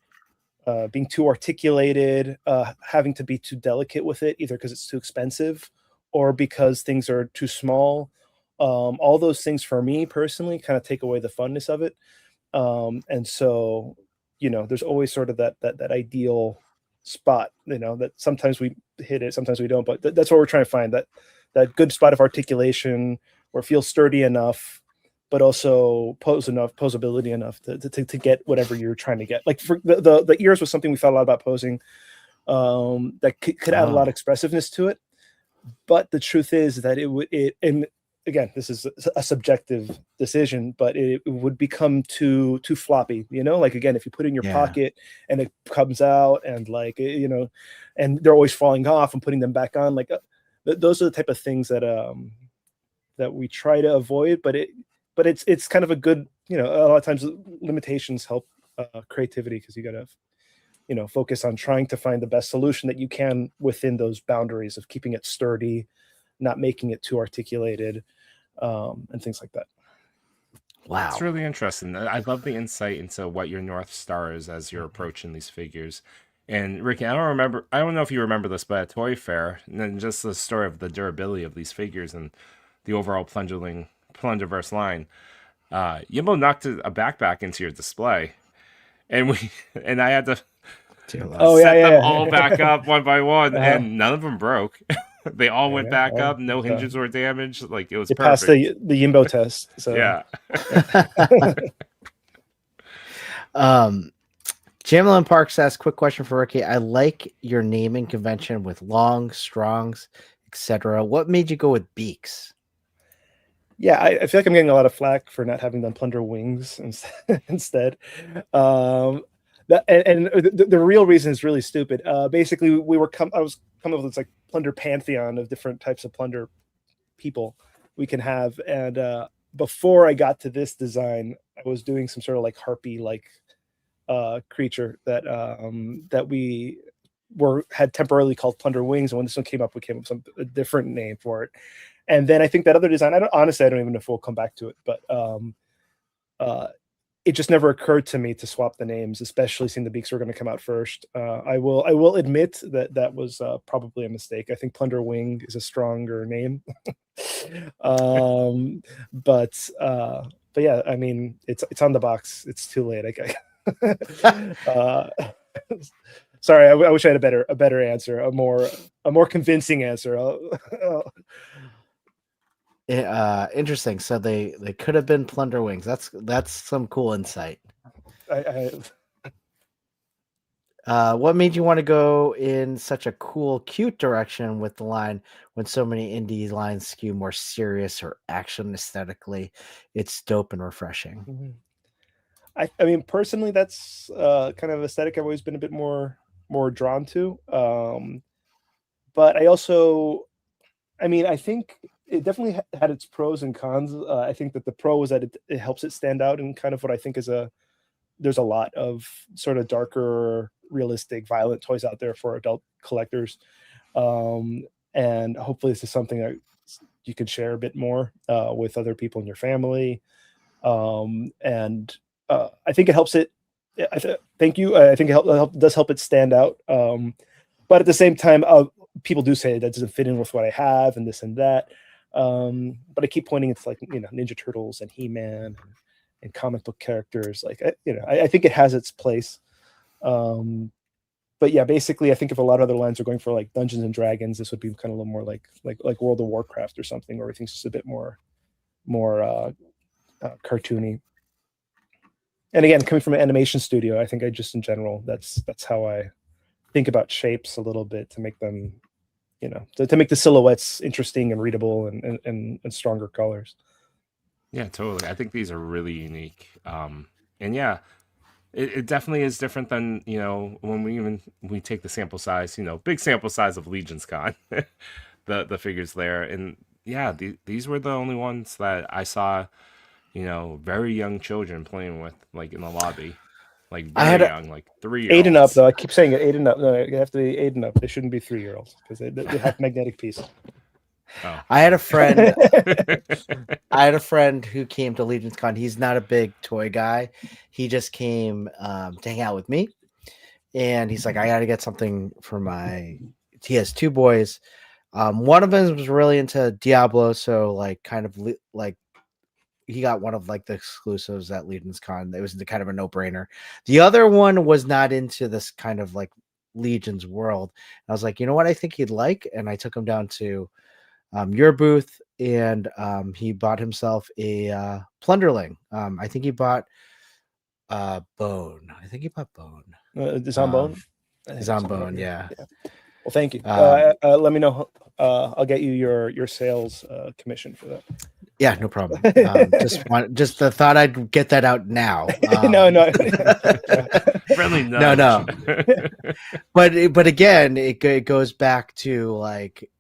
being too articulated, having to be too delicate with it, either because it's too expensive or because things are too small. All those things for me personally kind of take away the funness of it. And so, there's always sort of that ideal spot, that sometimes we hit it, sometimes we don't, but that's what we're trying to find, that good spot of articulation where it feels sturdy enough, but also posability enough to get whatever you're trying to get. Like, for the ears was something we thought a lot about posing, that could add a lot of expressiveness to it. But the truth is that and again, this is a subjective decision, but it would become too floppy, like, again, if you put it in your pocket and it comes out and like, and they're always falling off and putting them back on, like, those are the type of things that we try to avoid, but it's kind of a good, a lot of times limitations help creativity, because you got to, focus on trying to find the best solution that you can within those boundaries of keeping it sturdy, not making it too articulated, and things like that. Wow. It's really interesting. I love the insight into what your North Star is as you're approaching these figures. And Ricky, I don't know if you remember this, but at Toy Fair, and then just the story of the durability of these figures and the overall Plunderverse line, Yimbo knocked a backpack into your display, and I had to set them all back up one by one, and none of them broke. They all went back up. No hinges were damaged. Like, it was perfect. Passed the Yimbo test. So yeah. Jamlin Parks asks, quick question for Ricky. I like your naming convention with longs, strongs, etc. What made you go with beaks? Yeah, I feel like I'm getting a lot of flack for not having done Plunder Wings instead. The real reason is really stupid. Basically, I was coming up with this like Plunder pantheon of different types of Plunder people we can have, and before I got to this design, I was doing some sort of like harpy like creature that we had temporarily called Plunder Wings, and when this one came up, we came up with a different name for it. And then I think that other design, I don't even know if we'll come back to it, but it just never occurred to me to swap the names, especially seeing the beaks were going to come out first. I will admit that was probably a mistake. I think Plunder Wing is a stronger name. But yeah, I mean, it's on the box. It's too late. Sorry, I wish I had a better answer, a more convincing answer. Interesting. So they could have been Plunder Wings. That's some cool insight. What made you want to go in such a cool, cute direction with the line when so many indie lines skew more serious or action aesthetically? It's dope and refreshing. Mm-hmm. I mean, personally, that's kind of aesthetic I've always been a bit more drawn to. But I also, I mean, I think it definitely had its pros and cons. I think that the pro was that it helps it stand out in kind of what I think is there's a lot of sort of darker, realistic, violent toys out there for adult collectors. And hopefully this is something that you can share a bit more with other people in your family. And I think it helps it. Thank you. I think it does help it stand out. But at the same time, people do say that doesn't fit in with what I have and this and that. But I keep pointing it's like, Ninja Turtles and He-Man and comic book characters. Like, I think it has its place. But yeah, basically, I think if a lot of other lines are going for like Dungeons and Dragons, this would be kind of a little more like World of Warcraft or something, where everything's just a bit more more cartoony. And again, coming from an animation studio, I think I just in general that's how I think about shapes a little bit to make them, to make the silhouettes interesting and readable and stronger colors. Yeah, totally. I think these are really unique. And yeah, it definitely is different than, when we take the sample size, big sample size of Legion's Con, the figures there. And yeah, these were the only ones that I saw, very young children playing with, like in the lobby, like I had very young, like 3-year-olds. 8 and up, though. I keep saying it, 8 and up. No, they have to be 8 and up. They shouldn't be 3-year-olds because they have magnetic pieces. Oh. I had a friend. I had a friend who came to Legion's Con. He's not a big toy guy. He just came to hang out with me, and he's like, "I got to get something for my." He has 2 boys. One of them was really into Diablo, so like kind of like he got one of like the exclusives at Legion's Con. It was kind of a no-brainer. The other one was not into this kind of like Legion's world. I was like, you know what, I think he'd like, and I took him down to your booth, and he bought himself a Plunderling. I think he bought Bone. I think he bought Bone. Is on Bone? He's on Bone, yeah. Well, thank you. Let me know. I'll get you your sales commission for that. Yeah, no problem. Just the thought I'd get that out now. No. Friendly nudge. No. But again, it goes back to like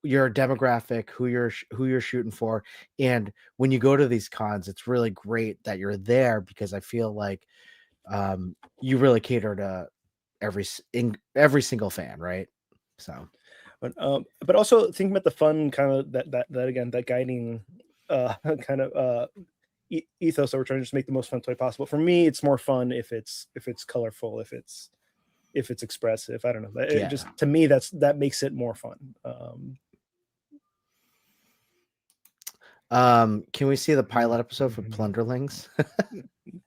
your demographic, who you're shooting for, and when you go to these cons, it's really great that you're there because I feel like you really cater to every single fan, right? So. But also thinking about the fun kind of that again, that guiding kind of ethos that we're trying to just make the most fun toy possible. For me, it's more fun if it's colorful, if it's expressive. I don't know. It just, to me, that makes it more fun. Can we see the pilot episode for Plunderlings?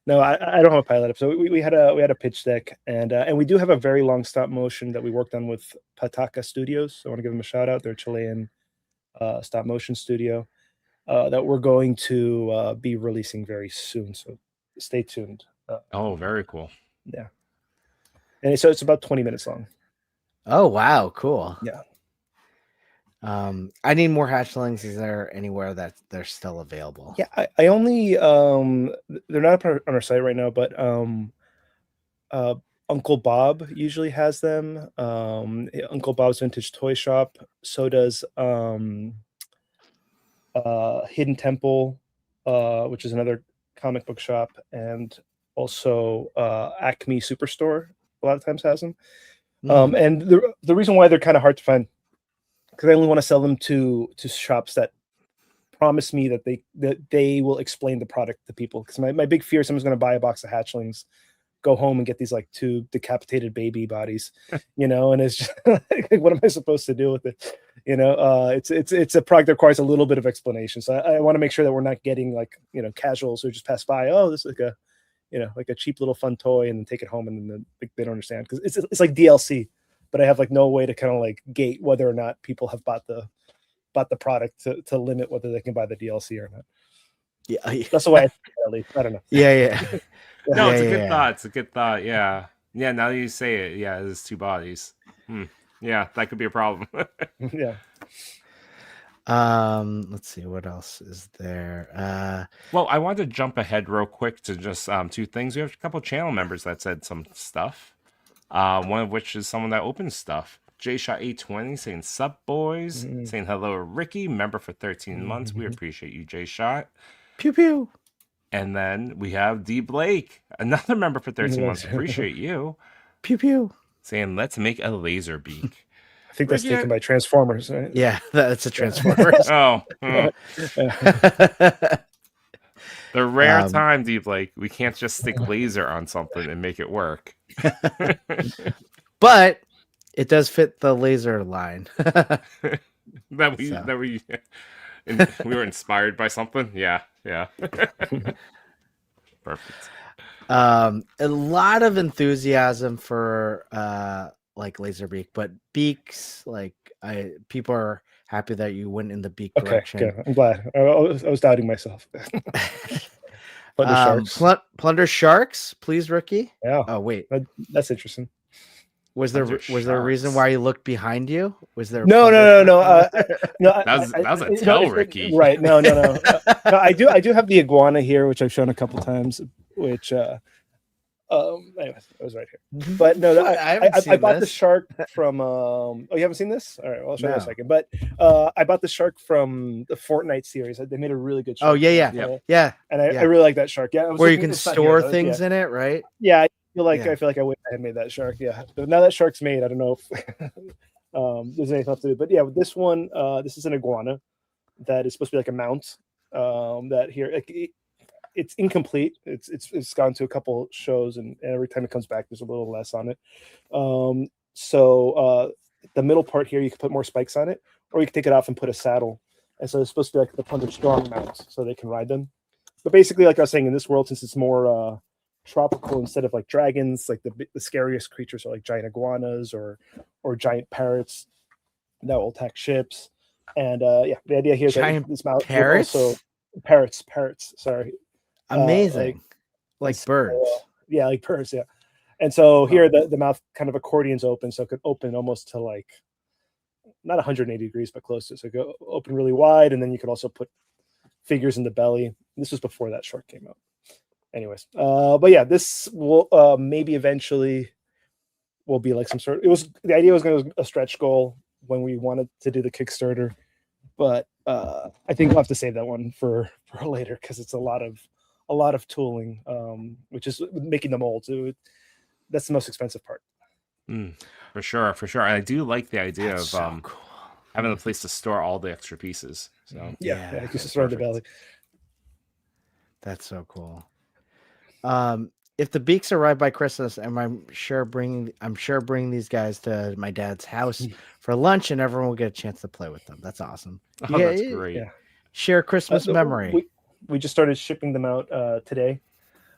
No, I don't have a pilot episode. We had a pitch deck, and we do have a very long stop motion that we worked on with Pataka Studios. So I want to give them a shout out. They're a Chilean stop motion studio that we're going to be releasing very soon. So stay tuned. Oh, very cool. Yeah, and so it's about 20 minutes long. Oh wow, cool. Yeah. I need more hatchlings. Is there anywhere that they're still available? Yeah, I only they're not on our site right now, but Uncle Bob usually has them. Uncle Bob's Vintage Toy Shop. So does Hidden Temple, which is another comic book shop, and also Acme Superstore a lot of times has them. And the reason why they're kind of hard to find, because I only want to sell them to shops that promise me that they will explain the product to people. Because my big fear is someone's going to buy a box of hatchlings, go home and get these like 2 decapitated baby bodies, and it's just like, what am I supposed to do with it? It's a product that requires a little bit of explanation. So I want to make sure that we're not getting like, casuals who just pass by, oh, this is like a cheap little fun toy, and then take it home, and then they don't understand, because it's like DLC. But I have like no way to kind of like gate whether or not people have bought the product to limit whether they can buy the DLC or not. Yeah, that's the way at least. I don't know. Yeah. No, it's a good thought. It's a good thought. Yeah. Now that you say it, yeah, there's 2 bodies. Yeah, that could be a problem. Yeah. Let's see, what else is there. Well, I wanted to jump ahead real quick to just 2 things. We have a couple channel members that said some stuff. One of which is someone that opens stuff. JShot820 saying sup boys, saying hello Ricky, member for 13 months. We appreciate you, JShot. Pew pew. And then we have D Blake, another member for 13 months. Appreciate you. Pew pew. Saying let's make a laser beak. I think that's taken by Transformers, right? Yeah, that's a Transformers. Oh. The rare time, D Blake, we can't just stick laser on something and make it work. But it does fit the laser line. that we were inspired by something. Yeah. Perfect. A lot of enthusiasm for like laser beak, but beaks, like people are happy that you went in the beak Okay, direction. good. I'm glad. I was doubting myself. Plunder sharks. Plunder sharks, please, Ricky. Yeah. Oh wait, That's interesting. was there a reason why you looked behind you? Was there No. That was a tell, Ricky. Right? No. No, I do have the iguana here, which I've shown a couple times. Which anyways, I was right here. But no, I bought the shark from. Oh, you haven't seen this? All right, well, I'll show you in a second. But I bought the shark from the Fortnite series. They made a really good shark. Oh yeah. And I really like that shark. Yeah, where you can store things in it, right? Yeah, I feel like I wish I had made that shark. Yeah, but now that shark's made, I don't know if there's anything left to do. But yeah, with this one, this is an iguana that is supposed to be like a mount. That here. It's incomplete. It's gone to a couple shows, and every time it comes back, there's a little less on it. So the middle part here, you can put more spikes on it, or you can take it off and put a saddle. And so it's supposed to be like the Plunder strong mounts, so they can ride them. But basically, like I was saying, in this world, since it's more tropical, instead of like dragons, like the scariest creatures are like giant iguanas or giant parrots that will attack ships. And the idea here is that this mount also parrots. Sorry. Amazing, like birds. Like birds. Yeah, and so here the mouth kind of accordions open, so it could open almost to like not 180 degrees, but close to it. So it could open really wide, and then you could also put figures in the belly. This was before that shark came out. Anyways, but yeah, this will maybe eventually will be like some sort. The idea was going to be a stretch goal when we wanted to do the Kickstarter, but I think we'll have to save that one for later because it's a lot of tooling, which is making the molds. That's the most expensive part. For sure. I do like the idea of cool. having a place to store all the extra pieces. So yeah, just store the belly. That's so cool. If the beaks arrive by Christmas, I'm sure bring these guys to my dad's house for lunch, and everyone will get a chance to play with them. That's awesome. Oh, that's great. Yeah. Share Christmas memory. We just started shipping them out today.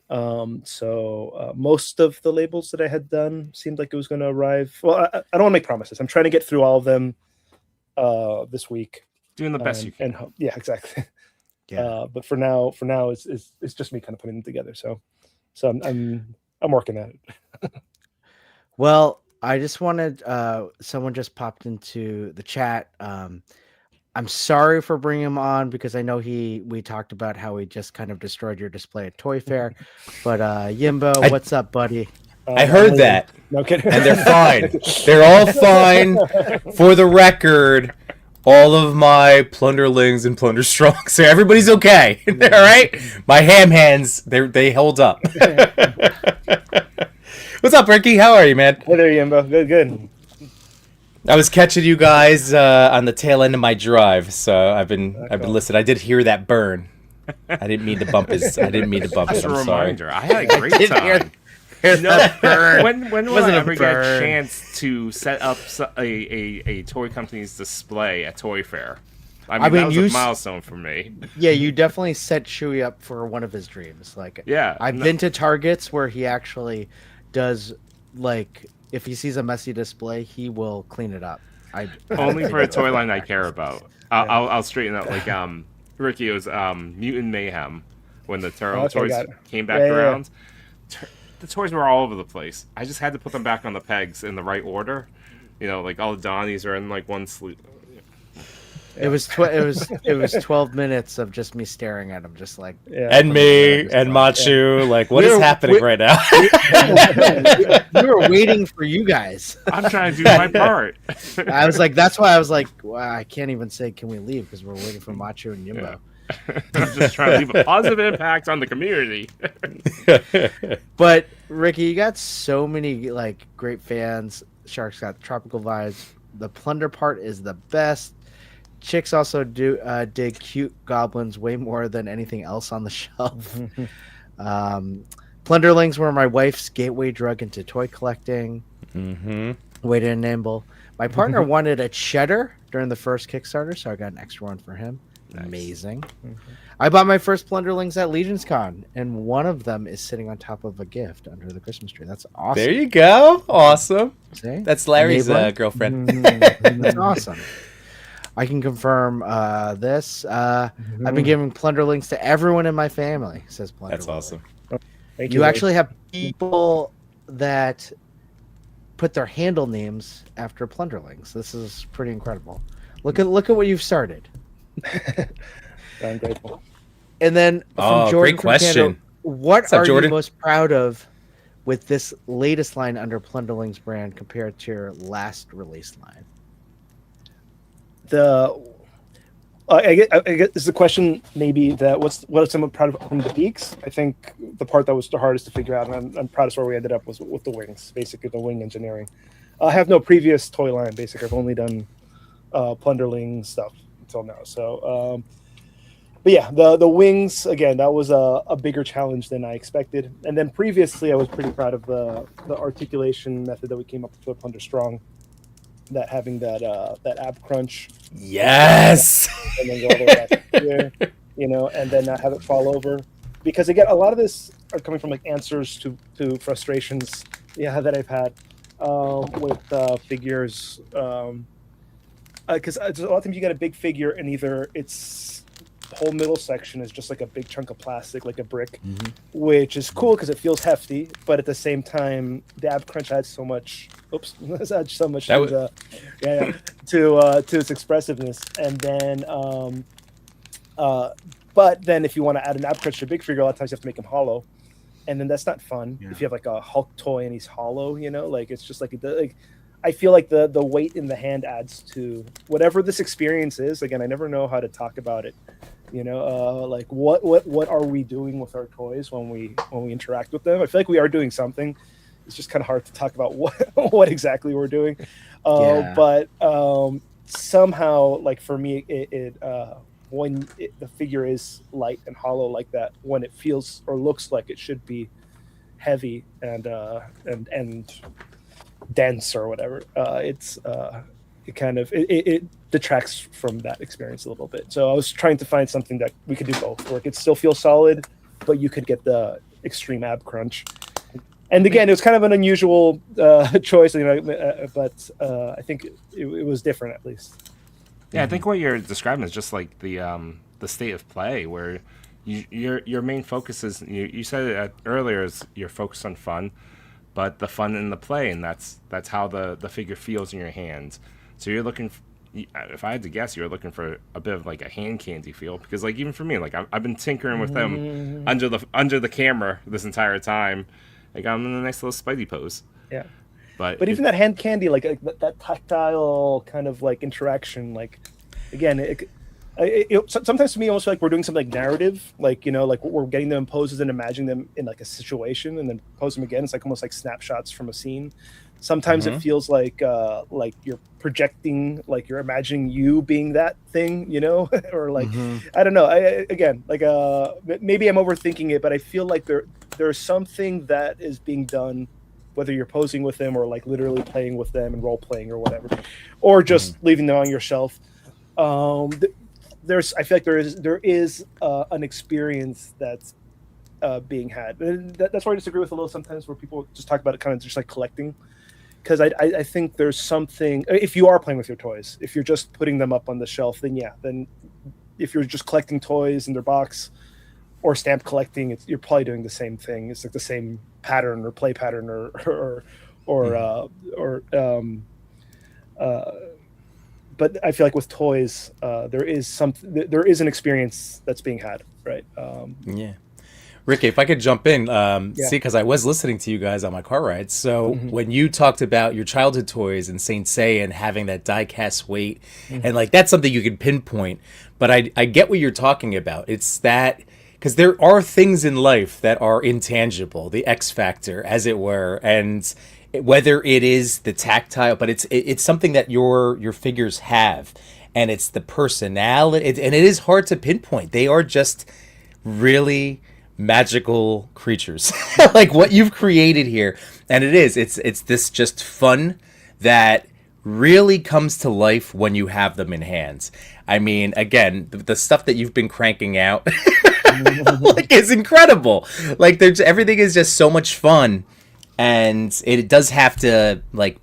So most of the labels that I had done seemed like it was going to arrive. Well, I don't want to make promises. I'm trying to get through all of them this week. Doing the best you can. And yeah, exactly. Yeah. But for now, it's just me kind of putting them together. So I'm working at it. Well, I just wanted someone just popped into the chat. I'm sorry for bringing him on because I know we talked about how he just kind of destroyed your display at Toy Fair. But Yimbo, what's up, buddy? I heard that. No kidding. And they're fine. They're all fine. For the record, all of my Plunderlings and Plunderstrongs, so everybody's okay. All right? My ham hands, they hold up. What's up, Ricky? How are you, man? Hey there, Yimbo. Good. I was catching you guys on the tail end of my drive, so I've been listening. I did hear that burn. I didn't mean to bump his. Just a I'm reminder. I had a great time. When will I ever get a chance to set up a toy company's display at Toy Fair? I mean that was a milestone for me. Yeah, you definitely set Chewy up for one of his dreams. Like, I've been to Targets where he actually does, like, if he sees a messy display, he will clean it up. Only for a toy line I care about. I'll straighten out. Like Ricky, it was Mutant Mayhem when the Turtle toys came back around. The toys were all over the place. I just had to put them back on the pegs in the right order. You know, like all the Donnies are in like one sleep. It was 12 minutes of just me staring at him, just like and me and Machu. Like, what is happening right now? We were waiting for you guys. I'm trying to do my part. I was like, that's why I was like, well, I can't even say can we leave because we're waiting for Machu and Yimbo. I'm just trying to leave a positive impact on the community. But Ricky, you got so many like great fans. Sharks got tropical vibes. The plunder part is the best. Chicks also dig cute goblins way more than anything else on the shelf. Plunderlings were my wife's gateway drug into toy collecting. Way to nimble. My partner wanted a cheddar during the first Kickstarter, so I got an extra one for him. Nice. Amazing. I bought my first Plunderlings at Legion's Con, and one of them is sitting on top of a gift under the Christmas tree. That's awesome. There you go. Awesome. See? That's Larry's girlfriend. That's awesome. I can confirm this. I've been giving Plunderlings to everyone in my family, says Plunderling. That's awesome. Thank You Lee. actually have people that put their handle names after Plunderlings. This is pretty incredible. Look at what you've started. I'm grateful. And then from Jordan great from question. Canada, what What's up, are Jordan? you most proud of with this latest line under Plunderlings brand compared to your last release line? I get is the question maybe that what I'm proud of from the beaks. I think the part that was the hardest to figure out, and I'm proudest where we ended up was with the wings, basically the wing engineering. I have no previous toy line. Basically, I've only done Plunderling stuff until now. So, but yeah, the wings again, that was a bigger challenge than I expected. And then previously, I was pretty proud of the articulation method that we came up with with Plunder Strong. That having that ab crunch, Yes. and then go all the way back here, and then not have it fall over. Because again, a lot of this are coming from like answers to frustrations, that I've had with figures. Because a lot of times you get a big figure and either it's the whole middle section is just like a big chunk of plastic, like a brick, which is cool because it feels hefty, but at the same time, the ab crunch adds so much. Adds so much to its expressiveness, and then but then if you want to add an ab crunch to a big figure, a lot of times you have to make him hollow, and then that's not fun. If you have like a Hulk toy and he's hollow, like it's just like I feel like the weight in the hand adds to whatever this experience is. Again, I never know how to talk about it. Like what are we doing with our toys when we interact with them? I feel like we are doing something. It's just kind of hard to talk about what exactly we're doing. But somehow, like for me, when the figure is light and hollow like that, when it feels or looks like it should be heavy and dense or whatever, it detracts from that experience a little bit. So I was trying to find something that we could do both, where it could still feel solid, but you could get the extreme ab crunch. And again, it was kind of an unusual choice, but I think it was different at least. Yeah, I think what you're describing is just like the state of play, where your main focus is, you said it earlier, is you're focused on fun, but the fun in the play, and that's how the figure feels in your hands. So you're looking, if I had to guess, you're looking for a bit of like a hand candy feel, because like even for me, like I've been tinkering with them under the camera this entire time. Like I'm in a nice little Spidey pose. Yeah. But even that hand candy, like that tactile kind of like interaction, like again, sometimes to me, almost like we're doing something like narrative, like like we're getting them in poses and imagining them in like a situation, and then pose them again. It's like almost like snapshots from a scene. Sometimes it feels like you're projecting, like you're imagining you being that thing, or like I don't know. Maybe I'm overthinking it, but I feel like there's something that is being done, whether you're posing with them or like literally playing with them and role playing or whatever, or just leaving them on your shelf. I feel like there is an experience that's being had. And that's why I disagree with a little sometimes, where people just talk about it kind of just like collecting. Because I think there's something, if you are playing with your toys, if you're just putting them up on the shelf, then if you're just collecting toys in their box or stamp collecting, you're probably doing the same thing. It's like the same pattern or play pattern but I feel like with toys, there is an experience that's being had, right? Yeah. Ricky, if I could jump in, see, because I was listening to you guys on my car ride. So when you talked about your childhood toys and Saint Seiya and having that die-cast weight, and like that's something you can pinpoint, but I get what you're talking about. It's that, because there are things in life that are intangible, the X factor, as it were, and whether it is the tactile, but it's something that your figures have, and it's the personality, and it is hard to pinpoint. They are just really magical creatures, like what you've created here, and it's this just fun that really comes to life when you have them in hands. I mean, again, the stuff that you've been cranking out like is incredible. Like everything is just so much fun, and it does have to like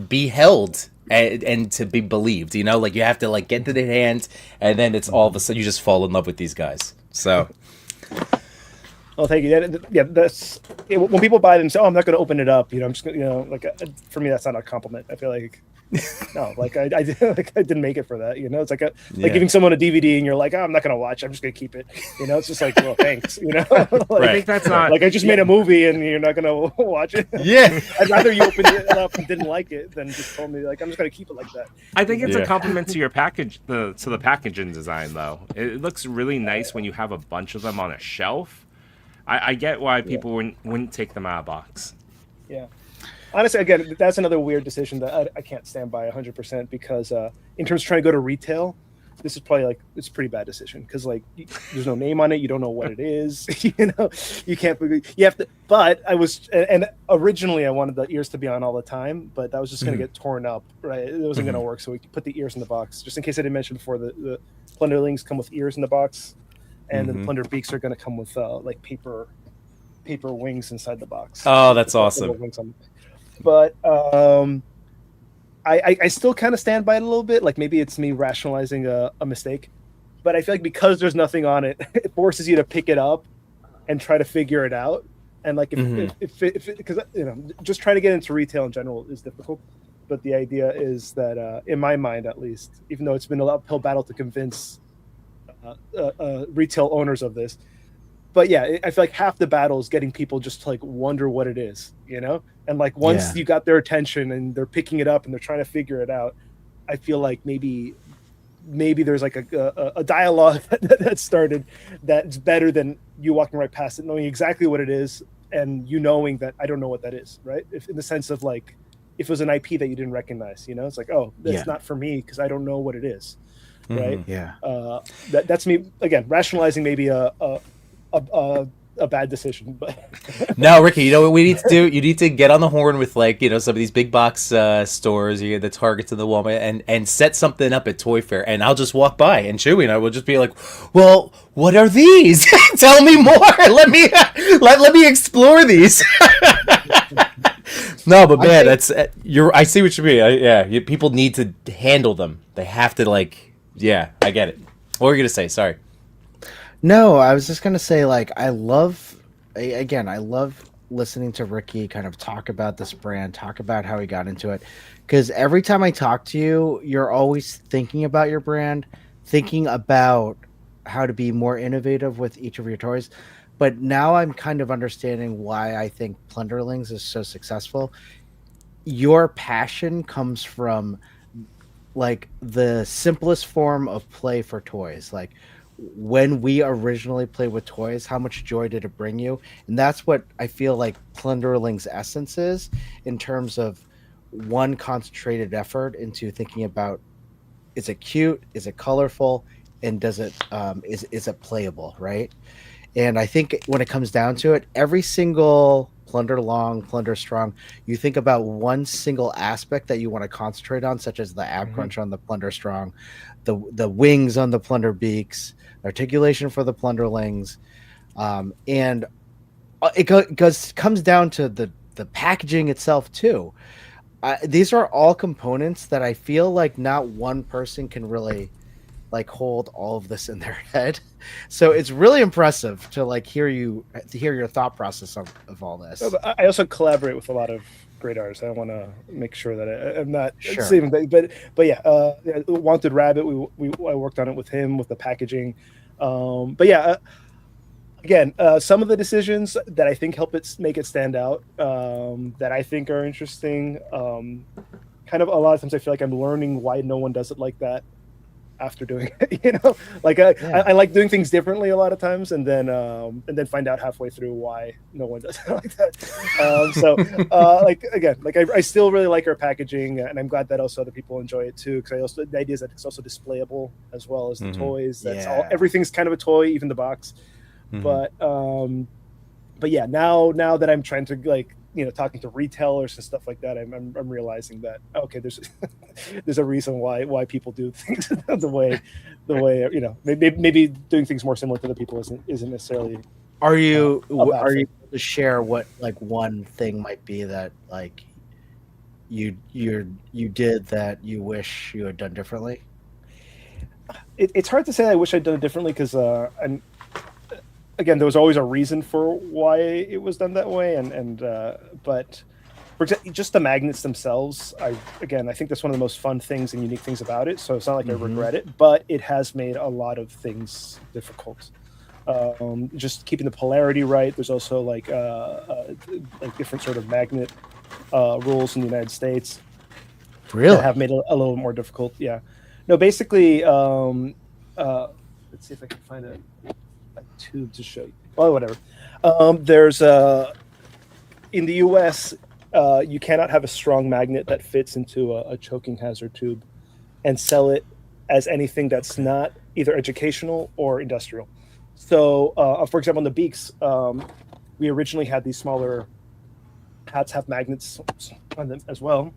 be held and to be believed. You know, like you have to like get into their hands, and then it's all of a sudden you just fall in love with these guys. So. Well, thank you. Yeah, that's when people buy them. Say, "Oh, I'm not going to open it up." You know, I'm just gonna, like for me, that's not a compliment. I feel like no, like I didn't make it for that. You know, it's like giving someone a DVD and you're like, "Oh, I'm not going to watch. I'm just going to keep it." You know, it's just like, well, thanks. You know, like, I think that's not like I just made a movie and you're not going to watch it. Yeah, I'd rather you opened it up and didn't like it than just told me like I'm just going to keep it like that. I think it's a compliment to your package, to the packaging design, though. It looks really nice when you have a bunch of them on a shelf. I get why people wouldn't take them out of box. Yeah. Honestly, again, that's another weird decision that I can't stand by 100% because in terms of trying to go to retail, this is probably like it's a pretty bad decision because like there's no name on it, you don't know what it is, you know, you can't, you have to. But I was, and originally I wanted the ears to be on all the time, but that was just going to get torn up, right? It wasn't going to work, so we put the ears in the box. Just in case I didn't mention before, the Plunderlings come with ears in the box. And then the Plunder Beaks are going to come with like paper wings inside the box. Oh, that's awesome. But I still kind of stand by it a little bit. Like maybe it's me rationalizing a mistake, but I feel like because there's nothing on it, it forces you to pick it up and try to figure it out. And like if because you know, just trying to get into retail in general is difficult. But the idea is that in my mind, at least, even though it's been an uphill battle to convince retail owners of this, but yeah, I feel like half the battle is getting people just to like wonder what it is, you know, and like once you got their attention and they're picking it up and they're trying to figure it out, I feel like maybe there's like a dialogue that started that's better than you walking right past it, knowing exactly what it is, and you knowing that I don't know what that is, right? If in the sense of like if it was an IP that you didn't recognize, you know, it's like, oh, that's not for me because I don't know what it is. Right. Yeah. That's me again rationalizing maybe a bad decision, but no, Ricky, you know what we need to do? You need to get on the horn with like, you know, some of these big box stores, you get the Targets and the Walmart, and set something up at Toy Fair, and I'll just walk by, and Chewy and I will just be like, well, what are these? Tell me more. Let me explore these. No, but man, I see what you mean. People need to handle them. They have to like. Yeah, I get it. What were you going to say? Sorry. No, I was just going to say, like, I love listening to Ricky kind of talk about this brand, talk about how he got into it. Because every time I talk to you, you're always thinking about your brand, thinking about how to be more innovative with each of your toys. But now I'm kind of understanding why I think Plunderlings is so successful. Your passion comes from like the simplest form of play for toys. Like when we originally played with toys, how much joy did it bring you? And that's what I feel like Plunderling's essence is in terms of one concentrated effort into thinking about, is it cute? Is it colorful? And does it, is it playable? Right. And I think when it comes down to it, every single Plunder Long, Plunder Strong, you think about one single aspect that you want to concentrate on, such as the ab crunch on the Plunder Strong, the wings on the Plunder Beaks, articulation for the Plunderlings, and it comes down to the packaging itself too. These are all components that I feel like not one person can really like hold all of this in their head. So it's really impressive to like hear your thought process of all this. I also collaborate with a lot of great artists. I want to make sure that I'm not saving, but yeah, Wanted Rabbit. I worked on it with him with the packaging. But yeah, again, some of the decisions that I think help it make it stand out, that I think are interesting. Kind of a lot of times I feel like I'm learning why no one does it like that after doing it, you know, like I like doing things differently a lot of times, and then find out halfway through why no one does it like that. Like again, like I still really like our packaging, and I'm glad that also other people enjoy it too. Because the idea is that it's also displayable as well as the toys. That's all. Everything's kind of a toy, even the box. But yeah, now that I'm trying to like, you know, talking to retailers and stuff like that, I'm realizing that okay, there's a reason why people do things the way you know, maybe doing things more similar to the people isn't necessarily. Are you able to share what like one thing might be that like you did that you wish you had done differently? It's hard to say I wish I'd done it differently because again, there was always a reason for why it was done that way, but for example, just the magnets themselves, I think that's one of the most fun things and unique things about it. So it's not like I regret it, but it has made a lot of things difficult. Just keeping the polarity right. There's also like different sort of magnet rules in the United States Really? that have made it a little more difficult. Yeah. No, basically, let's see if I can find a tube to show you. Oh, whatever. There's in the U.S. You cannot have a strong magnet that fits into a choking hazard tube and sell it as anything that's not either educational or industrial. So, for example, on the beaks, we originally had these smaller hats have magnets on them as well,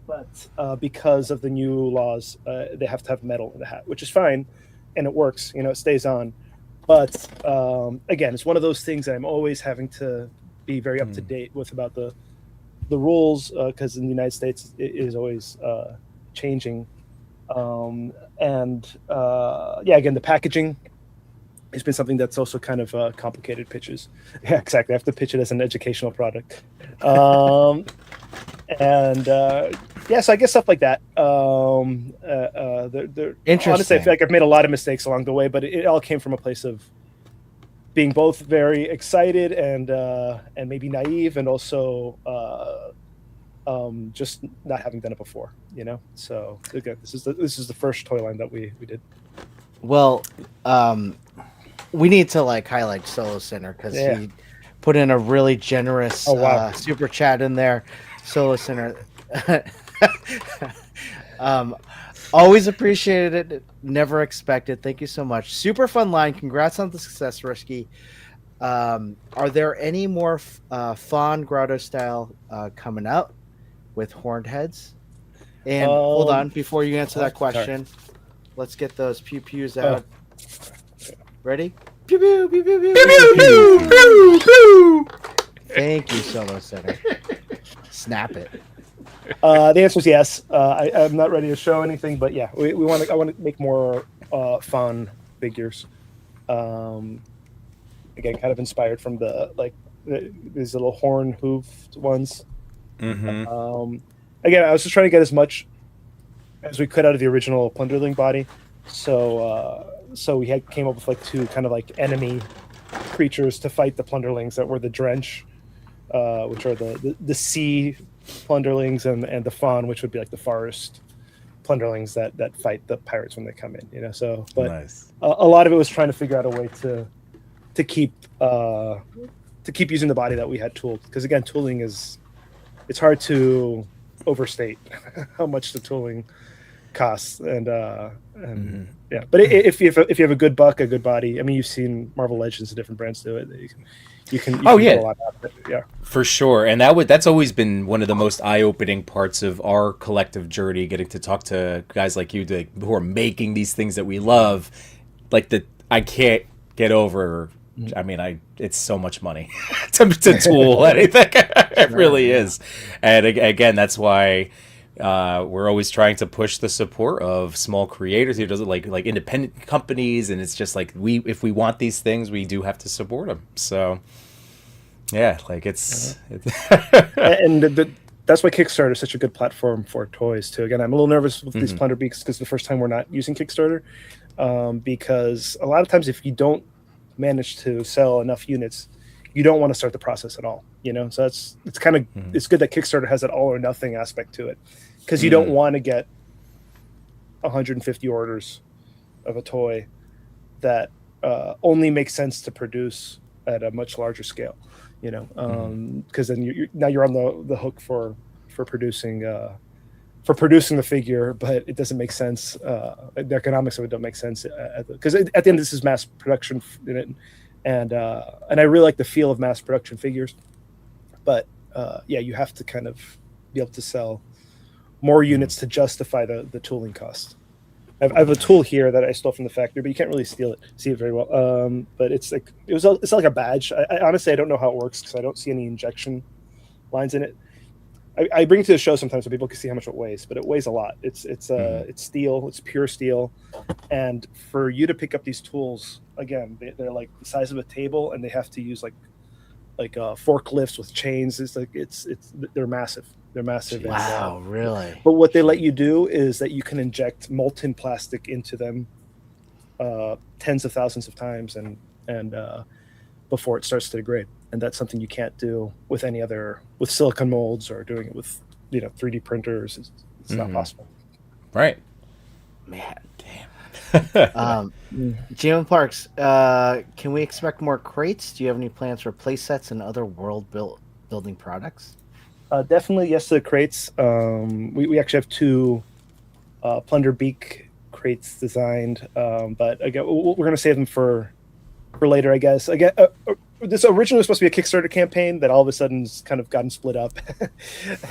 but because of the new laws, they have to have metal in the hat, which is fine, and it works. It stays on. But again, it's one of those things that I'm always having to be very up to date with about the rules, because in the United States it is always changing. Again, the packaging has been something that's also kind of complicated pitches. Yeah, exactly. I have to pitch it as an educational product. So I guess stuff like that. Interesting. Honestly, I feel like I've made a lot of mistakes along the way, but it all came from a place of being both very excited and maybe naive, and also just not having done it before. So again, this is the first toy line that we did. Well, we need to highlight Solo Center because he put in a really generous super chat in there. Solo Center. Always appreciated it, never expected. Thank you so much. Super fun line. Congrats on the success, Risky. Are there any more Fawn Grotto style coming out with horned heads? And hold on, before you answer that question, let's get those pew pews out. Ready? Pew pew pew pew pew pew pew pew pew. Thank you, Solo Center. Snap it. The answer is yes. I'm not ready to show anything, but yeah, I want to make more fun figures. Again, kind of inspired from these little horn hoofed ones. Mm-hmm. Again, I was just trying to get as much as we could out of the original Plunderling body. So we came up with two kind of enemy creatures to fight the Plunderlings that were the Drench, which are the sea Plunderlings, and the Fawn, which would be the forest Plunderlings that fight the pirates when they come in. So, but Nice. A lot of it was trying to figure out a way to keep using the body that we had tooled, because again, tooling it's hard to overstate how much the tooling costs, and yeah. But if you have a good buck, a good body, I mean, you've seen Marvel Legends and different brands do it. You can Oh, get yeah. a lot out of it. Yeah. For sure. And that's always been one of the most eye-opening parts of our collective journey, getting to talk to guys like you who are making these things that we love. I can't get over. I mean, it's so much money to tool anything. It really is. And again, that's why we're always trying to push the support of small creators who does it like independent companies, and it's just if we want these things, we do have to support them. So yeah, it's And that's why Kickstarter is such a good platform for toys too. Again, I'm a little nervous with these Plunder Beaks because the first time we're not using Kickstarter, because a lot of times if you don't manage to sell enough units, you don't want to start the process at all. So it's kind of it's good that Kickstarter has that all or nothing aspect to it, because you don't want to get 150 orders of a toy that only makes sense to produce at a much larger scale. Because then you're on the hook for producing the figure, but it doesn't make sense. The economics of it don't make sense because at the end this is mass production in it, and I really like the feel of mass production figures, but you have to kind of be able to sell more units to justify the tooling cost. I have a tool here that I stole from the factory, but you can't really see it very well. But it's like a badge. I honestly, I don't know how it works because I don't see any injection lines in it. I bring it to the show sometimes so people can see how much it weighs, but it weighs a lot. It's steel, it's pure steel, and for you to pick up these tools again, they're like the size of a table, and they have to use like forklifts with chains. It's like they're massive. They're massive. Wow, really? But what they let you do is that you can inject molten plastic into them tens of thousands of times, and before it starts to degrade. And that's something you can't do with any other, with silicon molds or doing it with 3D printers. It's not possible. Right. Man, damn. GM Parks, can we expect more crates? Do you have any plans for play sets and other building products? Definitely yes to the crates. We actually have 2 Plunder Beak crates designed, but again, we're going to save them for later, I guess. Again, this originally was supposed to be a Kickstarter campaign that all of a sudden's kind of gotten split up,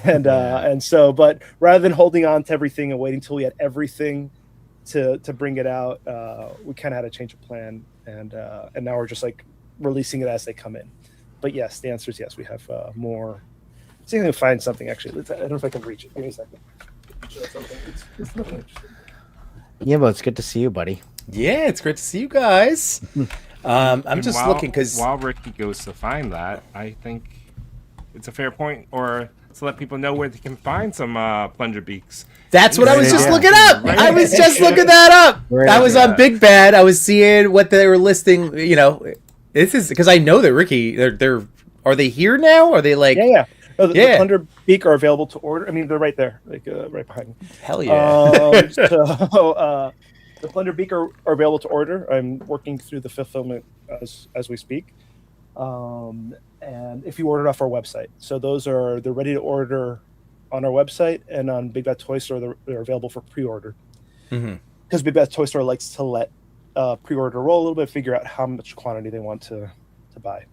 and so, but rather than holding on to everything and waiting till we had everything to bring it out, we kind of had a change of plan, and now we're just like releasing it as they come in. But yes, the answer is yes. We have more. See if I can find something. Actually, I don't know if I can reach it. Give me a second. Show something. It's nothing interesting. Yimbo, it's good to see you, buddy. Yeah, it's great to see you guys. I'm just looking because while Ricky goes to find that, I think it's a fair point, or to let people know where they can find some plunger beaks. that's what I was just Yeah. looking up. I was just looking that up. I was on Big Bad. I was seeing what they were listing. This is because I know that Ricky. They're are they here now? Are they like? Yeah. No, the Yeah. Plunder Beak are available to order. I mean, they're right there, like right behind me. Hell yeah. So the Plunder Beak are available to order. I'm working through the fulfillment as we speak. And if you order it off our website, so they're ready to order on our website, and on Big Bad Toy Store they're available for pre-order. Because Big Bad Toy Store likes to let pre-order roll a little bit, figure out how much quantity they want to buy.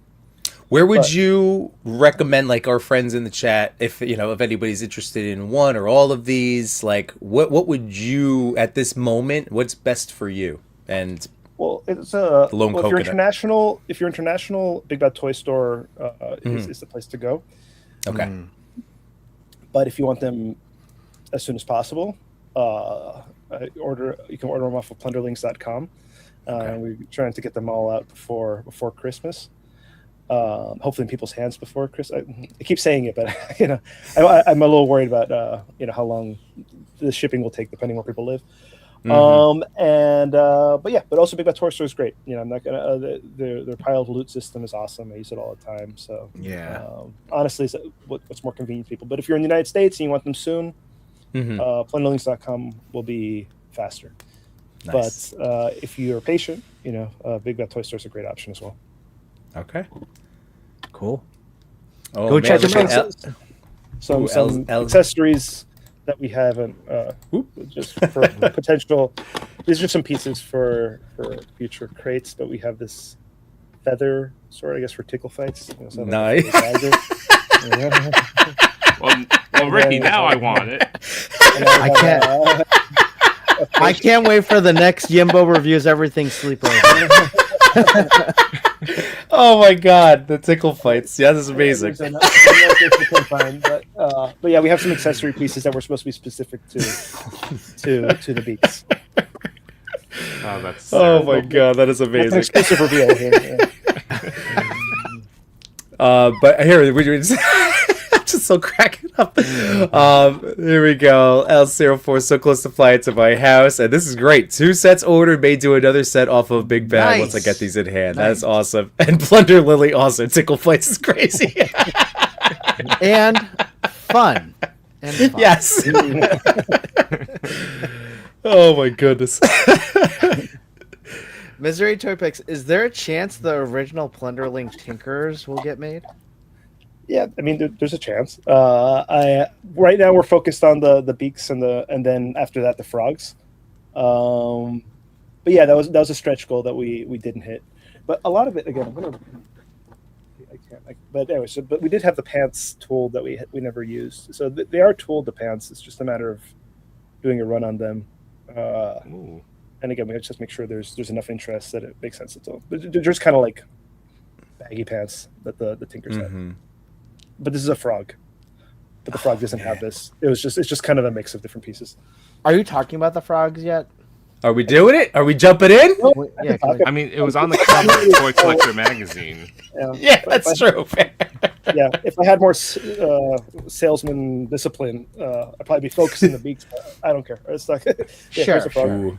Where would you recommend, like our friends in the chat, if if anybody's interested in one or all of these, like what would you at this moment? What's best for you? And well, it's Lone if you're Coconut. international, Big Bad Toy Store is the place to go. Okay. But if you want them as soon as possible, you can order them off of Plunderlings.com. Okay. We're trying to get them all out before Christmas. Hopefully in people's hands before Christmas. I keep saying it, but I'm a little worried about how long the shipping will take depending where people live. But also Big Bad Toy Store is great. I'm not gonna their pile of loot system is awesome. I use it all the time. So honestly, it's what's more convenient to people. But if you're in the United States and you want them soon, Plunderlings.com will be faster. Nice. But if you're patient, Big Bad Toy Store is a great option as well. Okay. Cool. Oh, Go man, check look them at out. Some accessories that we haven't just for potential. These are some pieces for future crates, but we have this feather sword, I guess, for tickle fights. So nice. Well, Ricky, now I want it. I can't wait for the next Yimbo reviews everything sleepover. Oh my god, the tickle fights. Yeah, this is amazing. But yeah, we have some accessory pieces that were supposed to be specific to the beaks. Oh, that's Oh my god, that is That's an amazing. exclusive reveal here. But here we just so cracking up. Here we go. L04, so close to flying to my house, and this is great. 2 sets ordered, may do another set off of Big Bad once I get these in hand. That is awesome. And Plunder Lily also. Tickle fights is crazy. And fun. Yes. Oh my goodness. Misery ToyPics, is there a chance the original Plunderling Tinkerers will get made? Yeah, I mean, there's a chance. Right now we're focused on the beaks and then after that the frogs. But yeah, that was a stretch goal that we didn't hit. But a lot of it, again, but anyway, but we did have the pants tooled that we never used. So they are tooled, the pants. It's just a matter of doing a run on them. And again, we have to just make sure there's enough interest that it makes sense to do. But they're just kind of like baggy pants that the Tinkers have. But this is a frog. but the frog doesn't have this. It's just kind of a mix of different pieces. Are you talking about the frogs yet? Are we doing it? Are we jumping in? Yeah, I mean, it was on the cover of Toy Collector magazine. Yeah, that's true. Yeah, if I had more salesman discipline, I'd probably be focusing the beaks. But I don't care. It's like, Sure, Ooh.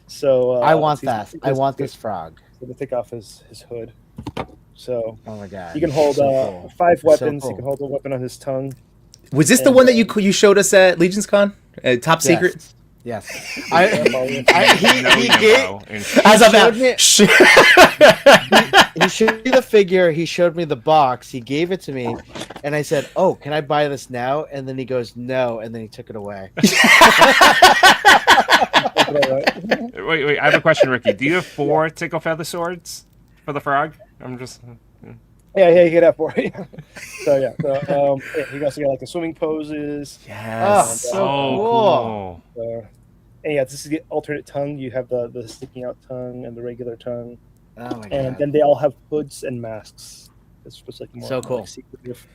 So I want that. I want this frog. So to take off his hood. So Oh my god. you can hold So cool. 5 So weapons. cool. You can hold a weapon on his tongue. Was this the And, one that you showed us at Legion's Con? Top secret? Yes. Yes. He He Yimbo, and As of now, showed me- shit. he showed me the figure. He showed me the box. He gave it to me, and I said, "Oh, can I buy this now?" And then he goes, "No," and then he took it away. Wait, I have a question, Ricky. Do you have 4 tickle feather swords for the frog? I'm just. Yeah, you get that for it. So yeah, you also got like the swimming poses. Yes. So Oh, cool. And yeah, this is the alternate tongue. You have the sticking out tongue and the regular tongue, Oh my and god. then they all have hoods and masks. It's supposed to like more So cool. Like, secretive.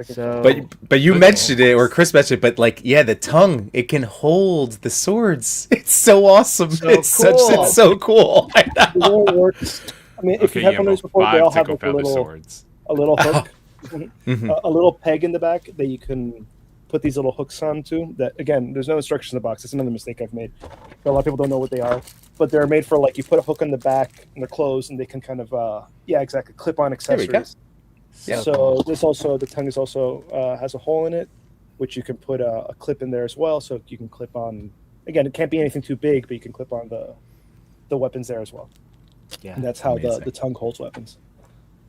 So But you mentioned it, or Chris mentioned it, but like, yeah, the tongue, it can hold the swords. It's so awesome. So it's cool. so cool. I know. The way it works. I mean, if Okay, you have one of those Yimbo, before, they all 5 have tickle like feather swords. a little hook, Mhm. a little peg in the back that you can put these little hooks onto. That again, there's no instructions in the box. It's another mistake I've made. A lot of people don't know what they are, but they're made for like you put a hook on the back and they're closed, and they can kind of clip on There we accessories. go. Yeah. So this also the tongue is also has a hole in it, which you can put a clip in there as well. So you can clip on. Again, it can't be anything too big, but you can clip on the weapons there as well. yeah, And that's how Amazing. the tongue holds weapons.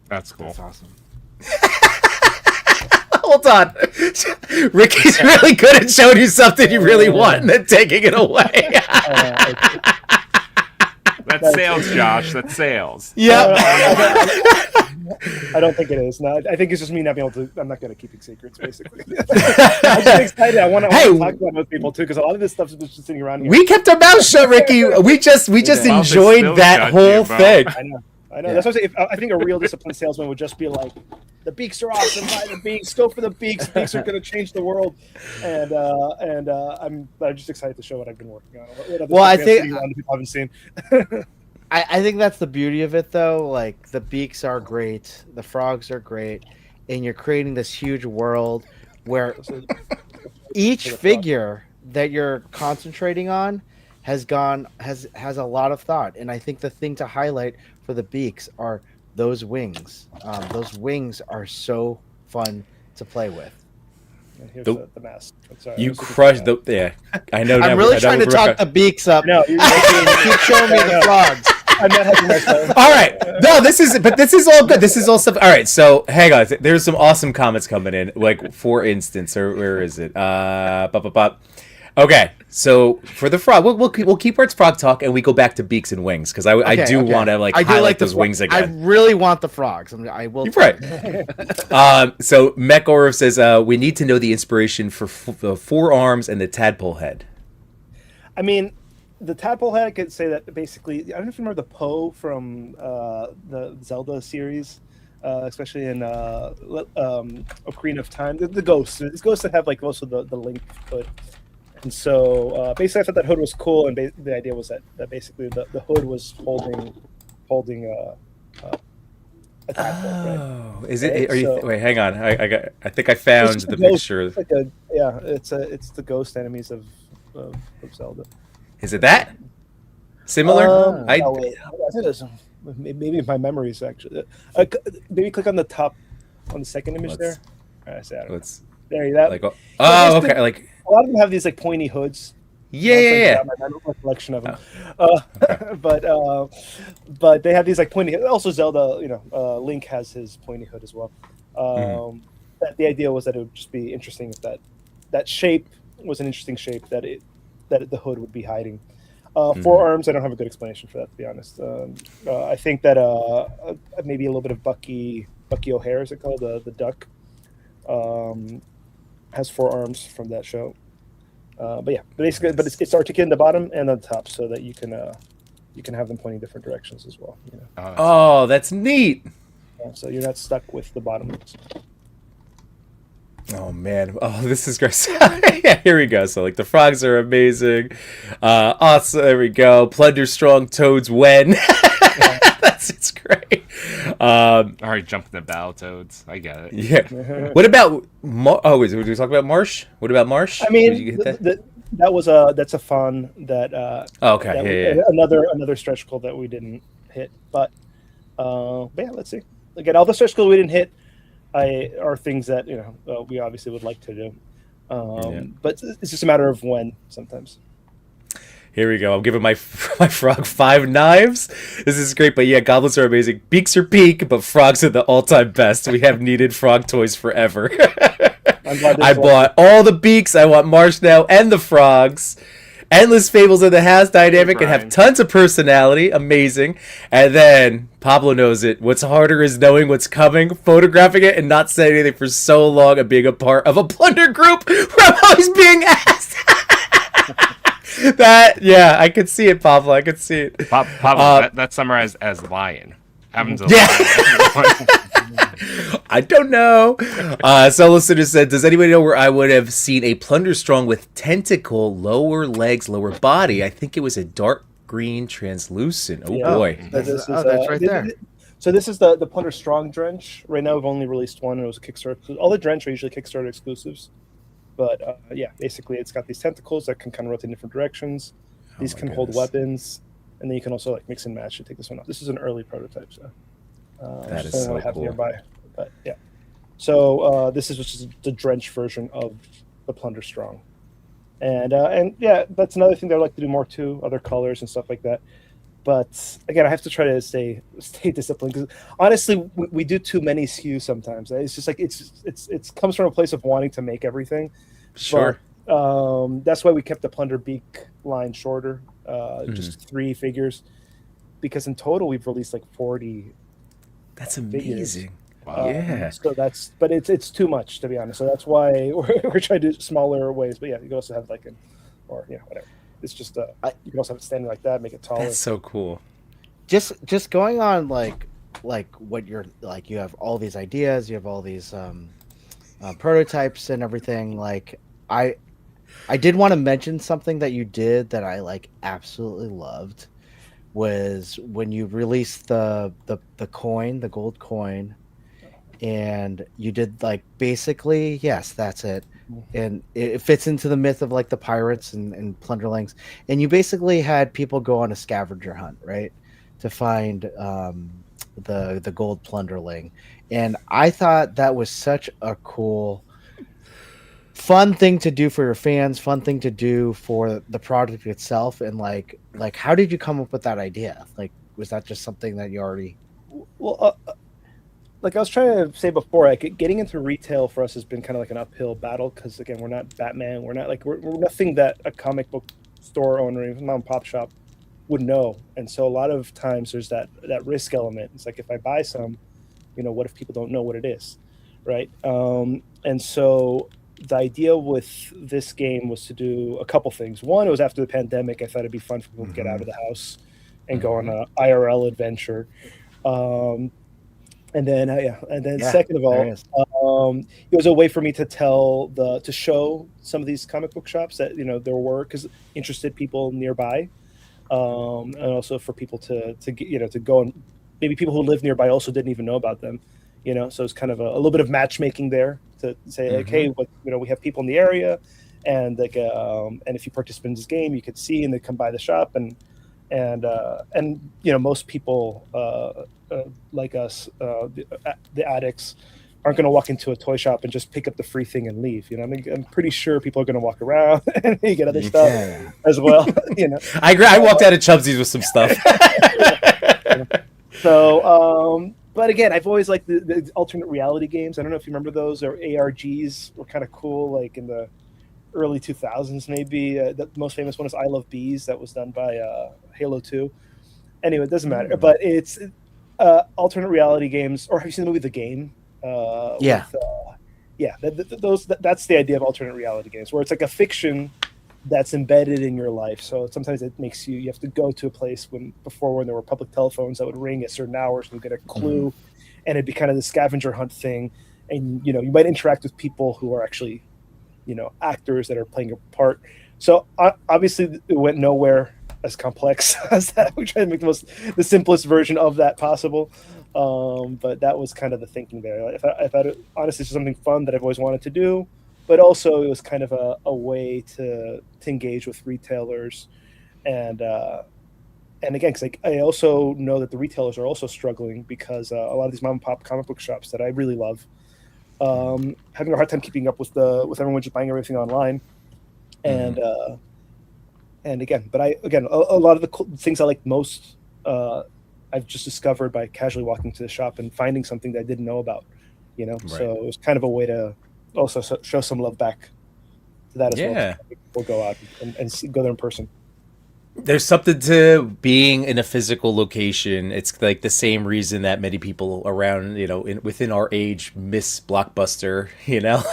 That's cool. that's awesome. Hold on. Ricky's really good at showing you something you really want and then taking it away. That's sales, Josh. That's sales. Yep. I don't think it is. No, I think it's just me not being able to. I'm not good at keeping secrets, basically. I'm just excited. I want to Hey. talk about it with people too, because a lot of this stuff is just sitting around here. We kept our mouth shut, Ricky. We just Mouth is enjoyed still that shut, whole Yimbo. thing. I know. Yeah. That's what I'm saying. I think a real disciplined salesman would just be like, "The beaks are awesome. Buy the beaks. Go for the beaks. Beaks are going to change the world." And I'm just excited to show what I've been working on. What other Well, I stuff think- sitting around that people haven't seen. I think that's the beauty of it, though. Like the beaks are great, the frogs are great, and you're creating this huge world where each figure that you're concentrating on has a lot of thought. And I think the thing to highlight for the beaks are those wings. Those wings are so fun to play with. And here's The- the mask. Sorry, You I was looking crushed for the. Yeah, I know. I'm now- really I know trying to we're- talk the beaks up. that. No, You keep showing me the frogs. I'm not having my phone. All right. No, this is all good. This is all stuff. All right. So hang on. There's some awesome comments coming in. Like, for instance, or where is it? Okay. So for the frog, we'll keep our frog talk and we go back to beaks and wings because I do want to like I do highlight the those fro- wings I again. really want the frogs. I will. You're right. So Mech Orv says we need to know the inspiration for the forearms and the tadpole head. I mean, the tadpole head, I could say that basically, I don't know if you remember the Poe from the Zelda series, especially in Ocarina of Time. The ghosts. These ghosts that have like most of the Link hood. And so basically, I thought that hood was cool, and the idea was that basically the hood was holding a tadpole. Right? Oh, is it? Right, Are you? so- Wait, hang on. I think I found It's the ghost. picture. It's like it's the ghost enemies of Zelda. Is it that? Similar? Oh, I wait. It is. Maybe my memories actually. Maybe click on the top, on the second image Let's- there. I say I don't know. let's There you go. like. Oh, there's okay. Like, A lot of them have these like pointy hoods. yeah. I don't have a collection of them. But they have these like pointy. Also, Zelda, Link has his pointy hood as well. That the idea was that it would just be interesting if that shape was an interesting shape that the hood would be hiding. Forearms, I don't have a good explanation for that, to be honest. I think that maybe a little bit of Bucky O'Hare, is it called, the duck, has forearms from that show. But yeah, basically, but it's articulated in the bottom and on the top, so that you can have them pointing different directions as well. Oh, that's neat. So you're not stuck with the bottom. Oh man! Oh, this is great. Yeah, here we go. So like the frogs are amazing. Awesome. There we go. Plunder strong toads when. It's great. All right, jumping the Battletoads. I get it. Yeah. What about? Oh, wait. Did we talk about Marsh? What about Marsh? I Did you mean, get that? that's a fun that. Oh, okay. That Yeah. another stretch goal that we didn't hit, but yeah, let's see. Again, all the stretch goals we didn't hit are things that we obviously would like to do, but it's just a matter of when sometimes. Here we go. I'm giving my frog 5 knives. This is great, but yeah, goblins are amazing. Beaks are peak, but frogs are the all-time best. We have needed frog toys forever. I bought all the beaks. I want Marsh now and the frogs. Endless Fables of the House dynamic and have tons of personality. Amazing. And then Pablo knows it. What's harder is knowing what's coming, photographing it, and not saying anything for so long and being a part of a plunder group where I'm always being asked. I could see it, Pablo. I could see it. Pablo, that's summarized as lion. Happens a lion. I don't know. Some listener said, does anybody know where I would have seen a plunder strong with tentacle, lower legs, lower body? I think it was a dark green translucent. Oh boy. That's right there. So this is the Plunder Strong Drench. Right now we've only released one, and it was a Kickstarter. All the Drench are usually Kickstarter exclusives. But basically it's got these tentacles that can kind of rotate in different directions. These can hold weapons, and then you can also like mix and match to take this one off. This is an early prototype, so that is so cool. Nearby. But yeah, so this is just the Drench version of the Plunder Strong, and yeah, that's another thing that I'd like to do more too, other colors and stuff like that. But again, I have to try to stay disciplined because honestly, we do too many SKUs sometimes. It's just like it comes from a place of wanting to make everything. Sure. But, that's why we kept the Plunder Beak line shorter, just 3 figures, because in total we've released like 40. That's amazing. Wow. Yeah. So but it's too much, to be honest. So that's why we're trying to do smaller ways. But yeah, you can also have like whatever. It's just you can also have it standing like that, make it taller. That's so cool. Just going on like what you're like, you have all these ideas, you have all these prototypes and everything. Like I did want to mention something that you did that I like absolutely loved was when you released the coin, the gold coin, and you did like basically, yes, that's it. And it fits into the myth of like the pirates and plunderlings, and you basically had people go on a scavenger hunt, right, to find the gold plunderling. And I thought that was such a cool, fun thing to do for your fans, fun thing to do for the product itself. And like how did you come up with that idea? Like, was that just something that you already like I was trying to say before, like getting into retail for us has been kind of like an uphill battle because again, we're not Batman, we're not like we're nothing that a comic book store owner, even mom and pop shop, would know. And so a lot of times there's that risk element. It's like if I buy some, what if people don't know what it is, right? And so the idea with this game was to do a couple things. One, it was after the pandemic. I thought it'd be fun for people to get out of the house and go on an IRL adventure. And then second of all, it was a way for me to to show some of these comic book shops that there were interested people nearby, and also for people to go, and maybe people who live nearby also didn't even know about them, So it's kind of a little bit of matchmaking there to say like, hey, we have people in the area, and like and if you participate in this game, you could see and they come by the shop and most people like us, the addicts, aren't going to walk into a toy shop and just pick up the free thing and leave. I'm pretty sure people are going to walk around and they get other stuff as well. I agree. I walked out of Chubsy's with some stuff. So, but again, I've always liked the alternate reality games. I don't know if you remember those, or ARGs were kind of cool, like in the early 2000s maybe. The most famous one is I Love Bees, that was done by Halo 2. Anyway, it doesn't matter, but it's alternate reality games. Or have you seen the movie The Game? That's the idea of alternate reality games, where it's like a fiction that's embedded in your life. So sometimes it makes you have to go to a place when there were public telephones that would ring at certain hours and you get a clue, and it'd be kind of the scavenger hunt thing. and you might interact with people who are actually actors that are playing a part. So obviously it went nowhere as complex as that. We tried to make the simplest version of that possible. But that was kind of the thinking there. I thought it, honestly, it's something fun that I've always wanted to do, but also it was kind of a way to engage with retailers, and again, because I also know that the retailers are also struggling because a lot of these mom and pop comic book shops that I really love, having a hard time keeping up with everyone just buying everything online, and again, but a lot of the things I like most, I've just discovered by casually walking to the shop and finding something that I didn't know about, Right. So it was kind of a way to also show some love back to that as well. We'll go out and go there in person. There's something to being in a physical location. It's like the same reason that many people around, within our age miss Blockbuster,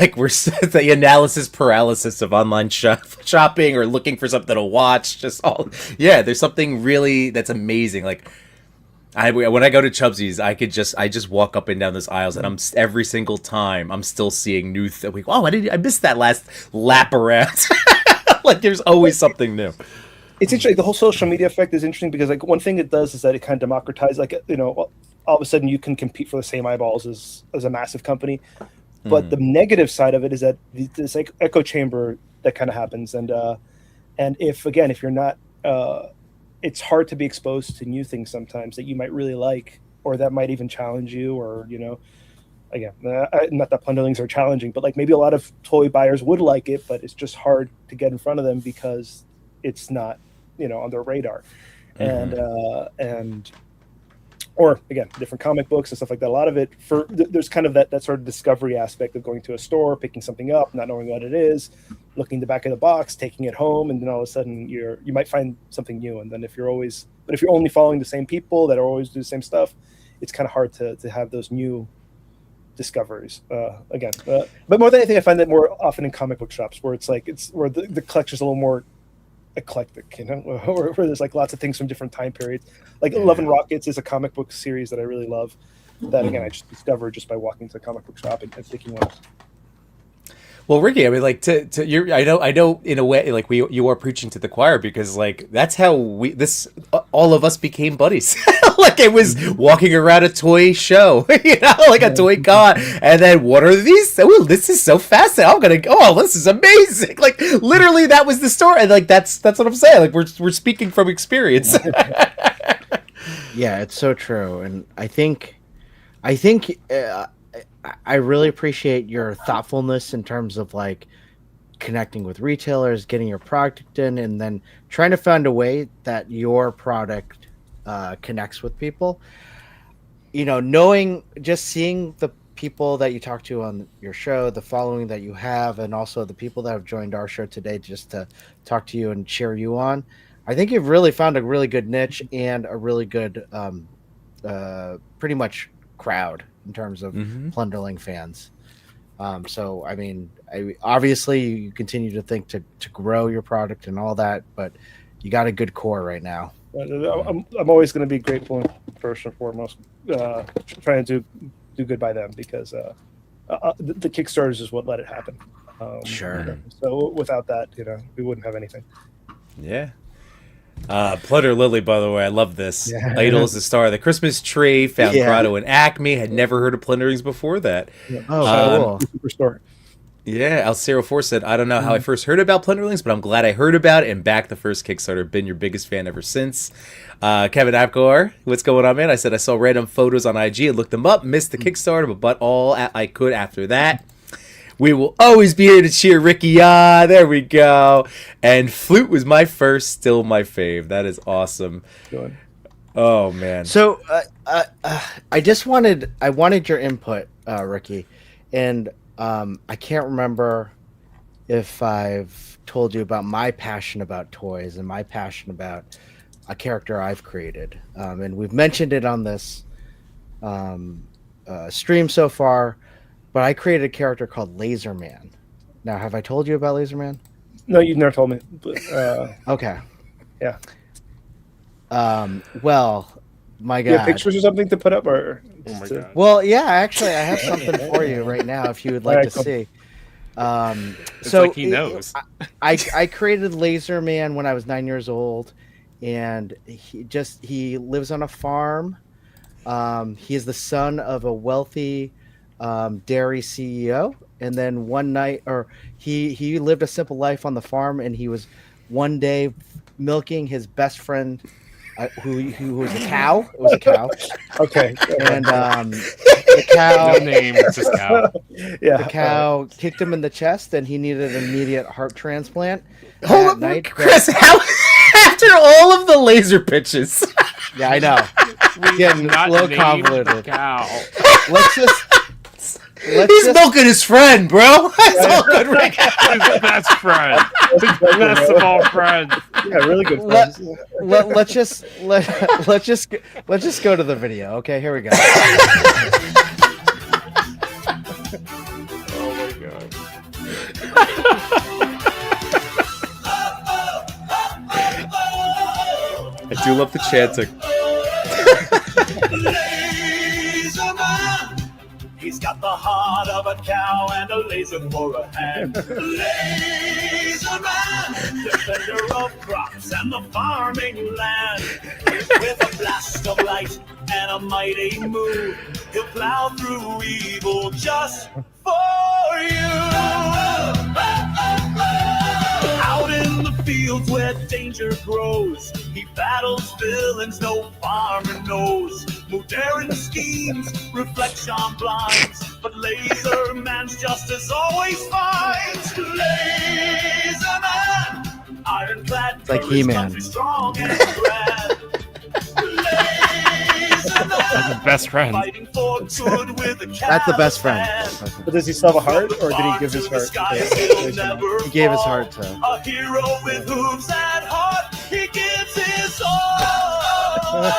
like we're the analysis paralysis of online shopping or looking for something to watch. There's something really that's amazing. Like when I go to Chubsy's, I just walk up and down those aisles, and every single time I'm still seeing new things. Oh, I missed that last lap around. Like there's always something new. It's interesting. The whole social media effect is interesting because like one thing it does is that it kind of democratizes, like, all of a sudden you can compete for the same eyeballs as a massive company. But the negative side of it is that this like echo chamber that kind of happens. And if you're not, it's hard to be exposed to new things sometimes that you might really like, or that might even challenge you, or, again, not that Plunderlings are challenging, but like maybe a lot of toy buyers would like it, but it's just hard to get in front of them because it's not, on their radar. And or again, different comic books and stuff like that. A lot of it there's kind of that sort of discovery aspect of going to a store, picking something up, not knowing what it is, looking in the back of the box, taking it home, and then all of a sudden you might find something new. And then if you're only following the same people that always do the same stuff, it's kind of hard to have those new discoveries but more than anything, I find that more often in comic book shops where where the collection's a little more eclectic, where there's like lots of things from different time periods. Like Love and Rockets is a comic book series that I really love, that again I just discovered just by walking to a comic book shop and picking one up. Well, Ricky, I mean, like I know in a way, like you are preaching to the choir, because like that's how all of us became buddies. Like it was walking around a toy show, like a toy con, and then what are these? Oh, this is so fascinating. I'm gonna go. Oh, this is amazing. Like literally, that was the story. And like that's what I'm saying. Like we're speaking from experience. Yeah, it's so true, and I think. I really appreciate your thoughtfulness in terms of like connecting with retailers, getting your product in, and then trying to find a way that your product connects with people. Seeing the people that you talk to on your show, the following that you have, and also the people that have joined our show today just to talk to you and cheer you on. I think you've really found a really good niche and a really good, pretty much crowd in terms of Plunderling fans. So, I mean, obviously you continue to think to grow your product and all that, but you got a good core right now. I'm always going to be grateful first and foremost, trying to do good by them, because the Kickstarters is what let it happen. Sure. So without that, we wouldn't have anything. Yeah. Plunder Lily, by the way, I love this. Yeah. Idol is the star of the Christmas tree. Found Grotto and Acme. Had never heard of Plunderlings before that. Yeah. Oh, cool. Superstore. Yeah, Al04 said, I don't know how I first heard about Plunderlings, but I'm glad I heard about it and backed the first Kickstarter. Been your biggest fan ever since. Kevin Apgar, what's going on, man? I said I saw random photos on IG and looked them up. Missed the Kickstarter, but all I could after that. We will always be here to cheer Ricky on. There we go. And Flute was my first, still my fave. That is awesome. Good. Oh, man. So I wanted your input, Ricky, and I can't remember if I've told you about my passion about toys and my passion about a character I've created. And we've mentioned it on this stream so far, but I created a character called Laserman. Now, have I told you about Laserman? No, you've never told me. But, Okay. yeah. Well, My Do you have God. pictures or something to put up, or Oh my just to- god. Well, yeah, actually, I have something for you right now if you would like Alright, to cool. see. It's So like he knows. I created Laser Man when I was 9 years old, and he lives on a farm. He is the son of a wealthy dairy CEO, and then one night, or he lived a simple life on the farm, and he was one day milking his best friend, who was a cow. It was a cow, Okay. and the cow. No name, it's just cow. Yeah. The cow kicked him in the chest, and he needed an immediate heart transplant. Hold That up, night, Chris. How after all of the laser pitches? yeah, I know. We Getting have not a little named convoluted. the cow. Let's just He's milking his friend, bro. That's all good, Rick. His best friend. His best of all friends. Yeah, really good Let- friends. let's just go to the video. Okay, here we go. Oh my god. I do love the chanting. Laser man. He's got the heart of a cow and a laser for a hand. Laser man, defender of crops and the farming land. With a blast of light and a mighty move, he'll plow through evil just for you. Out in the fields where danger grows, he battles villains no farmer knows. Modern schemes, reflection blinds, but Laser Man's justice always finds. Laser Man, ironclad, like courage, He-Man. country strong and grand. Laser That's Man, his best friend. fighting for good with a That's the best friend. callous But does he still have a heart, or did he give his heart? He gave his heart to. a hero with hooves and heart, he gives his all.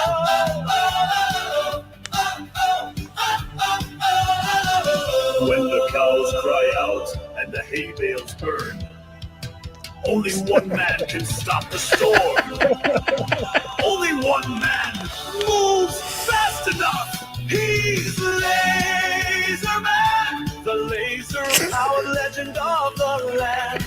When the cows cry out and the hay bales burn, only one man can stop the storm. Only one man moves fast enough. He's Laser Man, the laser-powered legend of the land.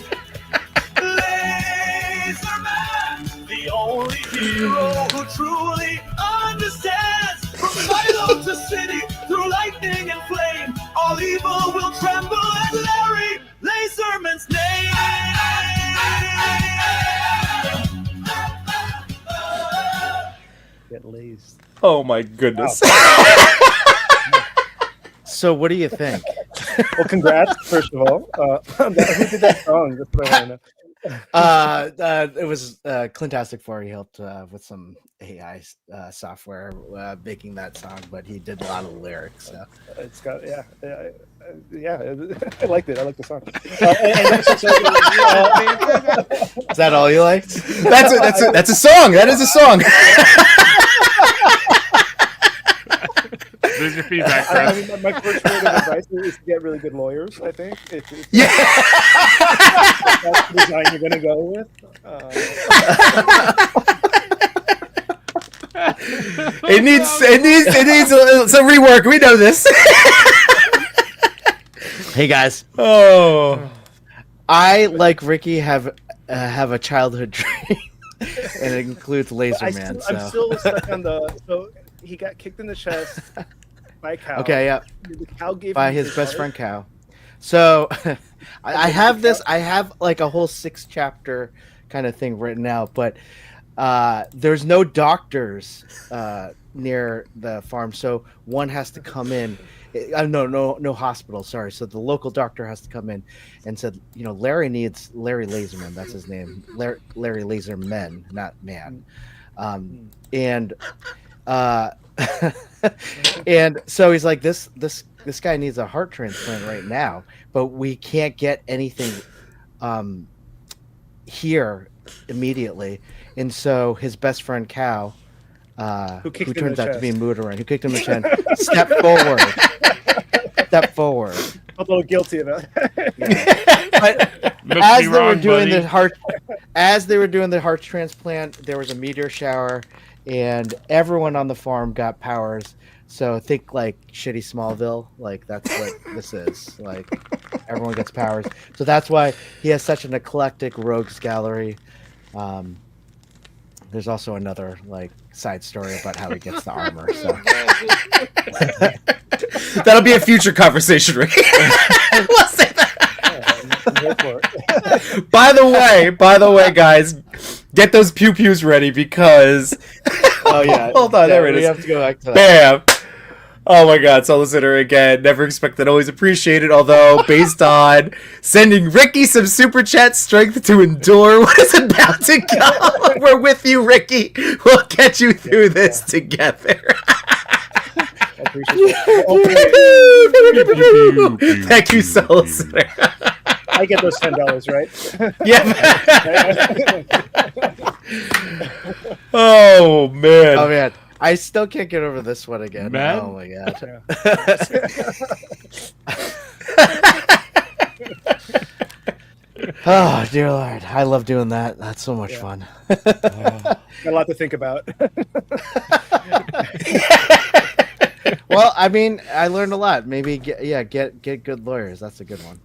Laser Man, the only hero who truly understands. From silo to city, through lightning and flame, all evil will tremble at Larry Laserman's name. Get lazed. Oh my goodness. So, what do you think? Well, congrats, first of all. Who did that song? That's what I want to know. It was Clintastic 4. He helped with some AI software making that song, but he did a lot of lyrics. So. It's got I liked it. I like the song. Is that all you liked? That's a song. That is a song. There's your feedback, I Chris. mean, my first word of advice is to get really good lawyers. I think if Yeah. that's the design you're going to go with. It needs some rework. We know this. Hey guys, Oh. I like Ricky have a childhood dream, and it includes Laser Man. I'm still stuck on the. So he got kicked in the chest by a cow. Okay, yeah. The cow gave By him his best heart. friend Cow. So I have this. I have like a whole 6-chapter kind of thing written out, but there's no doctors near the farm, so one has to come in. No hospital. Sorry. So the local doctor has to come in and said, Larry needs Larry Laserman. That's his name. Larry Laserman, not man. And and so he's like, this guy needs a heart transplant right now, but we can't get anything here immediately. And so his best friend Cow, who turns out to be Moodaran, who kicked him in the chin, step forward. A little guilty of that. But Makes as me they were wrong, doing buddy. the heart, as they were doing the heart transplant, there was a meteor shower, and everyone on the farm got powers. So think like shitty Smallville, like that's what this is. Like everyone gets powers. So that's why he has such an eclectic rogues gallery. There's also another like side story about how he gets the armor. So That'll be a future conversation, Ricky. We'll say that. By the way, guys, get those pew pews ready because. oh yeah, Hold on, there it we is. have to go back to that. Bam. Oh my God, so listener again, never expected, always appreciated. Although based on sending Ricky some super chat strength to endure what is about to come, we're with you, Ricky. We'll get you through this together. I appreciate it. Thank you, so listener. I get those $10, right? Yeah. Oh man. Oh man, I still can't get over this one again. Man? Oh my god. Oh dear Lord, I love doing that. That's so much fun. Got a lot to think about. Well, I mean, I learned a lot. Maybe get good lawyers. That's a good one.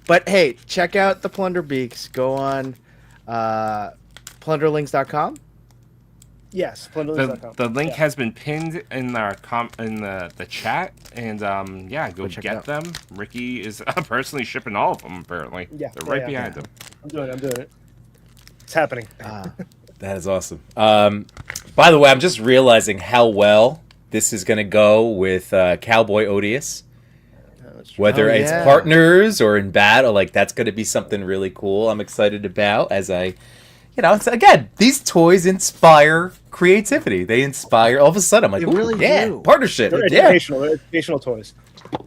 But hey, check out the Plunder Beaks. Go on plunderlings.com. Yes, plunderlings.com. The link has been pinned in our in the chat, and yeah, go check it get out. them. Ricky is personally shipping all of them. Apparently, Yeah, they're right yeah. behind them. I'm doing it. It's happening. That is awesome. By the way, I'm just realizing how well this is going to go with Cowboy Odious. Whether it's yeah. partners or in battle, like that's going to be something really cool. I'm excited about as I, it's, again, these toys inspire creativity. They inspire. All of a sudden, I'm like, They ooh, really yeah, do. partnership. They're Yeah, educational toys.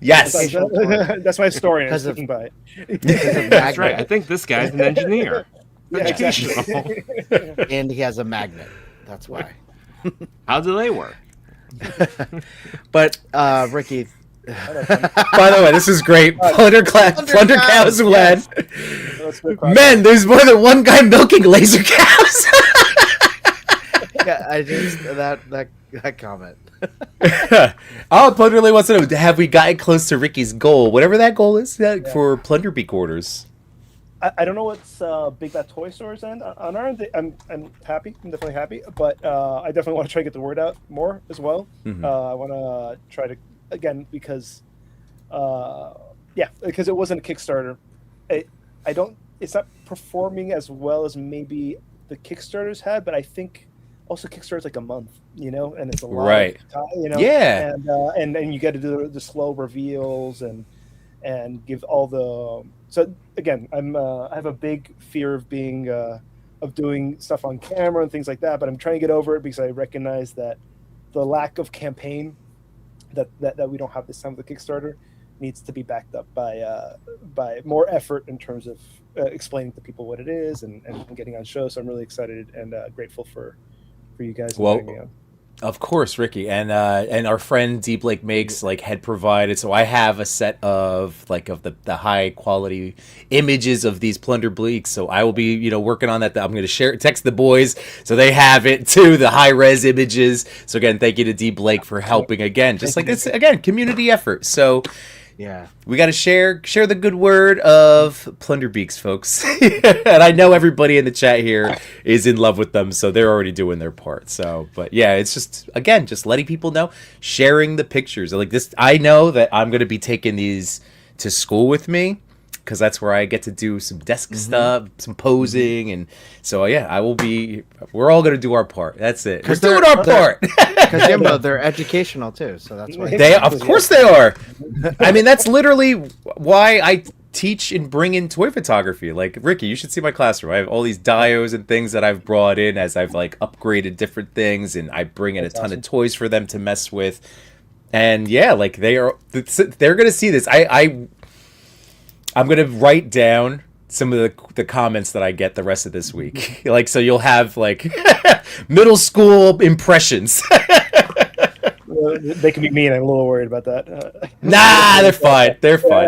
yes. That's my story. And I'm Because of- sticking by it. That's right. I think this guy's an engineer. Yeah, exactly. Educational. And he has a magnet. That's why. How do they work? But Ricky, By the way, this is great. Plunder cows win. Let's go Men, there's more than one guy milking laser cows. yeah, I just that comment. Oh, Plunderly wants to know: have we gotten close to Ricky's goal, whatever that goal is, for Plunder Beak orders? I don't know what's big that toy stores end on our end. I'm happy. I'm definitely happy, but I definitely want to try to get the word out more as well. Mhm. I want to try to again because because it wasn't a Kickstarter. It's not performing as well as maybe the Kickstarters had, but I think also Kickstarter's like a month, and it's a lot Right. of time, Yeah. and you got to do the slow reveals and give all the. So again, I have a big fear of being of doing stuff on camera and things like that, but I'm trying to get over it because I recognize that the lack of campaign that we don't have this time with the Kickstarter needs to be backed up by more effort in terms of explaining to people what it is and getting on shows. So I'm really excited and grateful for you guys. Well, inviting me on. Of course, Ricky, and our friend Deep Lake Makes had provided. So I have a set of the high quality images of these Plunder Bleaks. So I will be working on that. I'm going to text the boys so they have it too. The high res images. So again, thank you to Deep Lake for helping again. Just like this again, community effort. So. Yeah. We got to share the good word of Plunder Beaks, folks. And I know everybody in the chat here is in love with them, so they're already doing their part. So, but yeah, it's just letting people know, sharing the pictures. Like this, I know that I'm going to be taking these to school with me because that's where I get to do some desk stuff, some posing, and so yeah, we're all going to do our part. That's it. We're doing our part. Because Yimbo, they're educational too, so that's why. Of course they are. I mean, that's literally why I teach and bring in toy photography. Like, Ricky, you should see my classroom. I have all these dios and things that I've brought in as I've upgraded different things, and I bring in a ton of toys for them to mess with. And yeah, they're gonna see this. I'm gonna write down some of the comments that I get the rest of this week. So you'll have middle school impressions. They can be mean. I'm a little worried about that. Nah, they're fine. They're fine.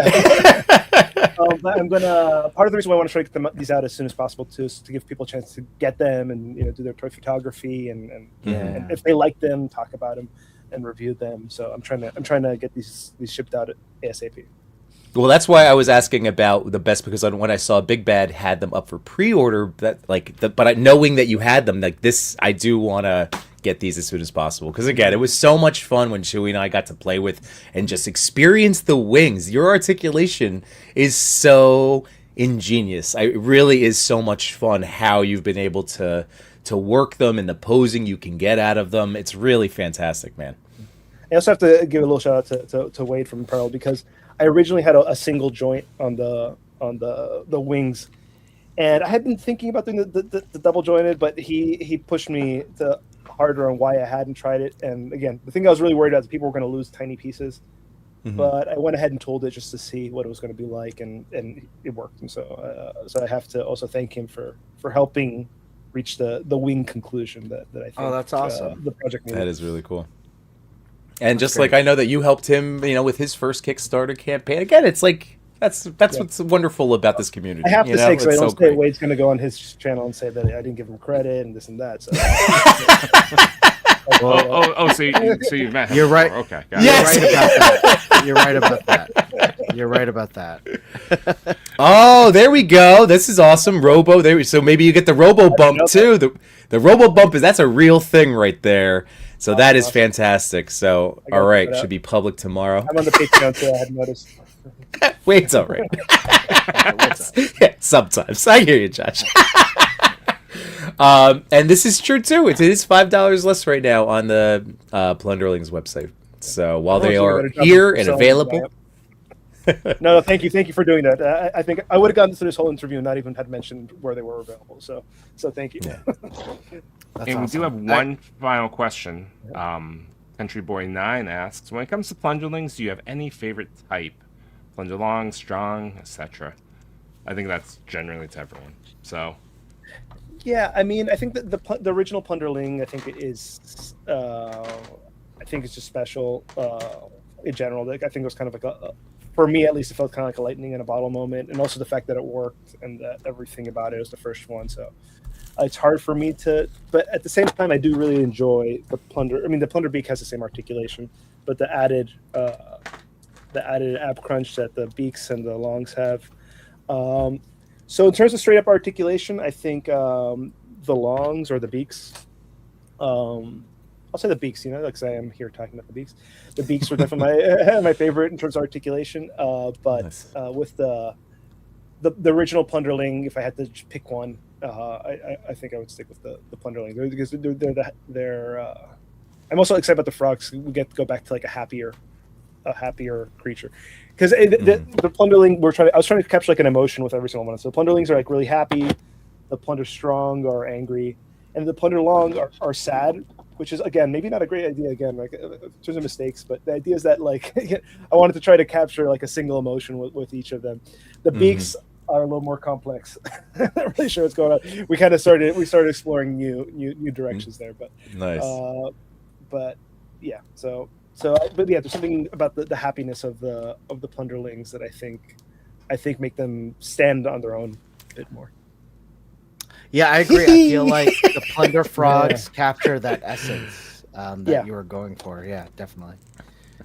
But I'm gonna. Part of the reason why I want to try to get these out as soon as possible too is to give people a chance to get them and do their toy photography and if they like them, talk about them and review them. So I'm trying to get these shipped out ASAP. Well, that's why I was asking about the best, because when I saw Big Bad had them up for pre-order, but knowing that you had them, like this, I do want to get these as soon as possible. Because again, it was so much fun when Chewy and I got to play with and just experience the wings. Your articulation is so ingenious. It really is so much fun how you've been able to work them and the posing you can get out of them. It's really fantastic, man. I also have to give a little shout out to Wade from Pearl, because I originally had a single joint on the wings, and I had been thinking about doing the double jointed, but he pushed me harder on why I hadn't tried it. And again, the thing I was really worried about is people were going to lose tiny pieces, but I went ahead and told it just to see what it was going to be like, and it worked. And so I have to also thank him for helping reach the wing conclusion that I think. Oh, that's awesome. The project needed. That is really cool. And just like I know that you helped him, with his first Kickstarter campaign. Again, it's like that's what's wonderful about this community. I have to say, because I don't say great. Wade's going to go on his channel and say that I didn't give him credit and this and that. So. So you met him You're right. before. Okay. Got Yes. You're right about that. You're right about that. Oh, there we go. This is awesome. Robo. So maybe you get the Robo bump too. The Robo bump that's a real thing right there. So that is fantastic. So all right, should be public tomorrow. I'm on the Patreon too. I hadn't noticed. Wait, it's all right. Yeah, sometimes I hear you, Josh. And this is true too. It is $5 less right now on the Plunderlings website. So while they are here and available. No, thank you for doing that. I think I would have gotten through this whole interview and not even had mentioned where they were available. So thank you. Yeah. And awesome. We do have one final question. Country Boy 9 asks, when it comes to Plunderlings, do you have any favorite type? Plunger long, strong, etc. I think that's generally to everyone. So. Yeah, I mean, I think that the original Plunderling, I think it's just special in general. Like, I think it was kind of like for me at least, it felt kind of like a lightning in a bottle moment, and also the fact that it worked and that everything about it was the first one. So it's hard for me but at the same time, I do really enjoy the Plunder. I mean, the Plunder Beak has the same articulation, but the added ab crunch that the beaks and the longs have. So in terms of straight up articulation, I think the longs or the beaks. I'll say the beaks. Like I am here talking about the beaks. The beaks were definitely my favorite in terms of articulation. But nice. With the original Plunderling, if I had to pick one, I think I would stick with the Plunderling because they're. I'm also excited about the frogs. We get to go back to like a happier creature, because the Plunderling I was trying to capture like an emotion with every single one. So the Plunderlings are like really happy, the Plunder Strong are angry, and the Plunder Long are sad, which is again maybe not a great idea. Again, like in terms of mistakes, but the idea is that like I wanted to try to capture like a single emotion with each of them. The beaks are a little more complex. I'm not really sure what's going on. We started exploring new directions there, but nice. But yeah, but yeah, there's something about the happiness of the Plunderlings that I think make them stand on their own a bit more. Yeah, I agree. I feel like the Plunder Frogs capture that essence that you were going for. Yeah, definitely.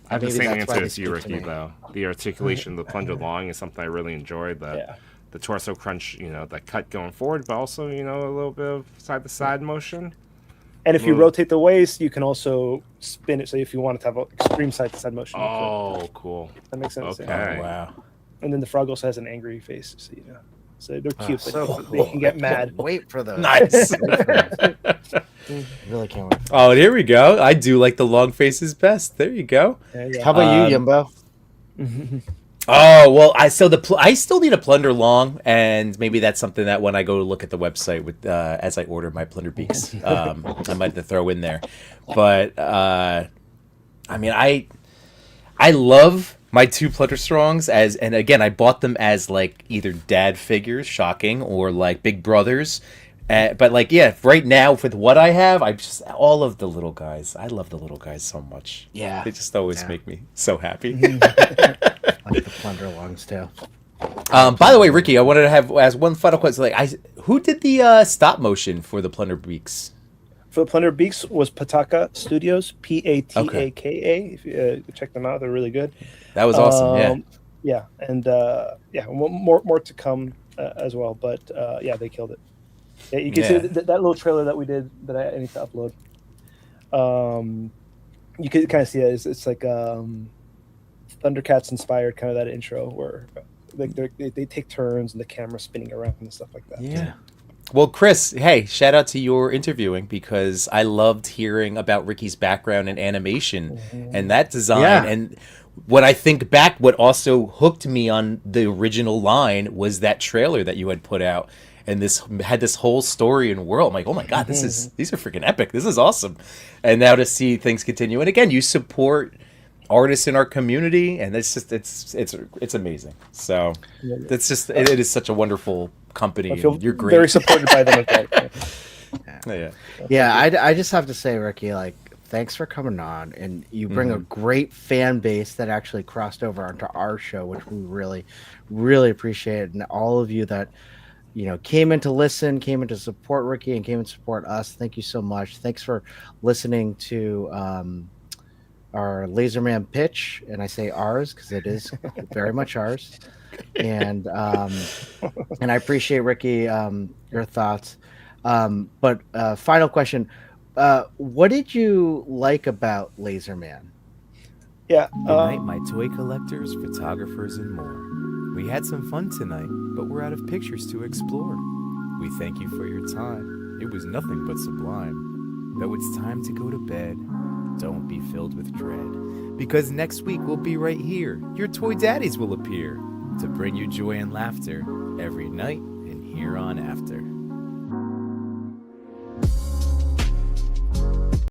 I have the same answer as you, Ricky, though. The articulation of the Plunger Long is something I really enjoyed. The torso crunch, the cut going forward, but also, a little bit of side-to-side motion. And if you rotate the waist, you can also spin it. So if you want to have an extreme side-to-side motion. Oh, cool. That makes sense. Okay. Yeah. Oh, wow. And then the frog also has an angry face. So they're cute, but so they can get mad. Wait for those. Nice. Really can't wait. Oh, here we go. I do like the long faces best. There you go. How about you, Yimbo? Oh well, I still need a Plunder Long, and maybe that's something that when I go to look at the website with as I order my Plunder Beaks, I might have to throw in there. But I mean, I love my two Plunder Strongs and again, I bought them as like either dad figures, shocking, or like big brothers. But like, yeah, right now with what I have, I just all of the little guys. I love the little guys so much. Yeah. They just always make me so happy. Like the Plunderlings too. By the way, Ricky, I wanted to ask one final question. Like, who did the stop motion for the Plunderbeaks? For the Plunderbeaks was Pataka Studios, Pataka. If you check them out, they're really good. That was awesome. Yeah, and more to come as well. But yeah, they killed it. Yeah, you can see that little trailer that we did that I need to upload. You can kind of see it. It's like Thundercats inspired, kind of that intro where they take turns and the camera spinning around and stuff like that. Yeah. Well, Chris, hey, shout out to your interviewing because I loved hearing about Ricky's background in animation and that design. Yeah. And when I think back, what also hooked me on the original line was that trailer that you had put out. And this had this whole story and world. I'm like, oh my God, these are freaking epic. This is awesome. And now to see things continue. And again, you support artists in our community, and it's just it's amazing. So it's just it is such a wonderful company. I feel you're great. very supported by them as well. Yeah, I just have to say, Ricky, like, thanks for coming on, and you bring a great fan base that actually crossed over onto our show, which we really, really appreciate. And all of you that, you know, came in to listen, came in to support Ricky, and came in to support us. Thank you so much. Thanks for listening to our Laserman pitch, and I say ours because it is very much ours. And I appreciate, Ricky, your thoughts. But final question: what did you like about Laserman? Yeah. Good night, my toy collectors, photographers, and more. We had some fun tonight, but we're out of pictures to explore. We thank you for your time. It was nothing but sublime. Though it's time to go to bed, don't be filled with dread. Because next week we'll be right here. Your toy daddies will appear to bring you joy and laughter every night and here on after.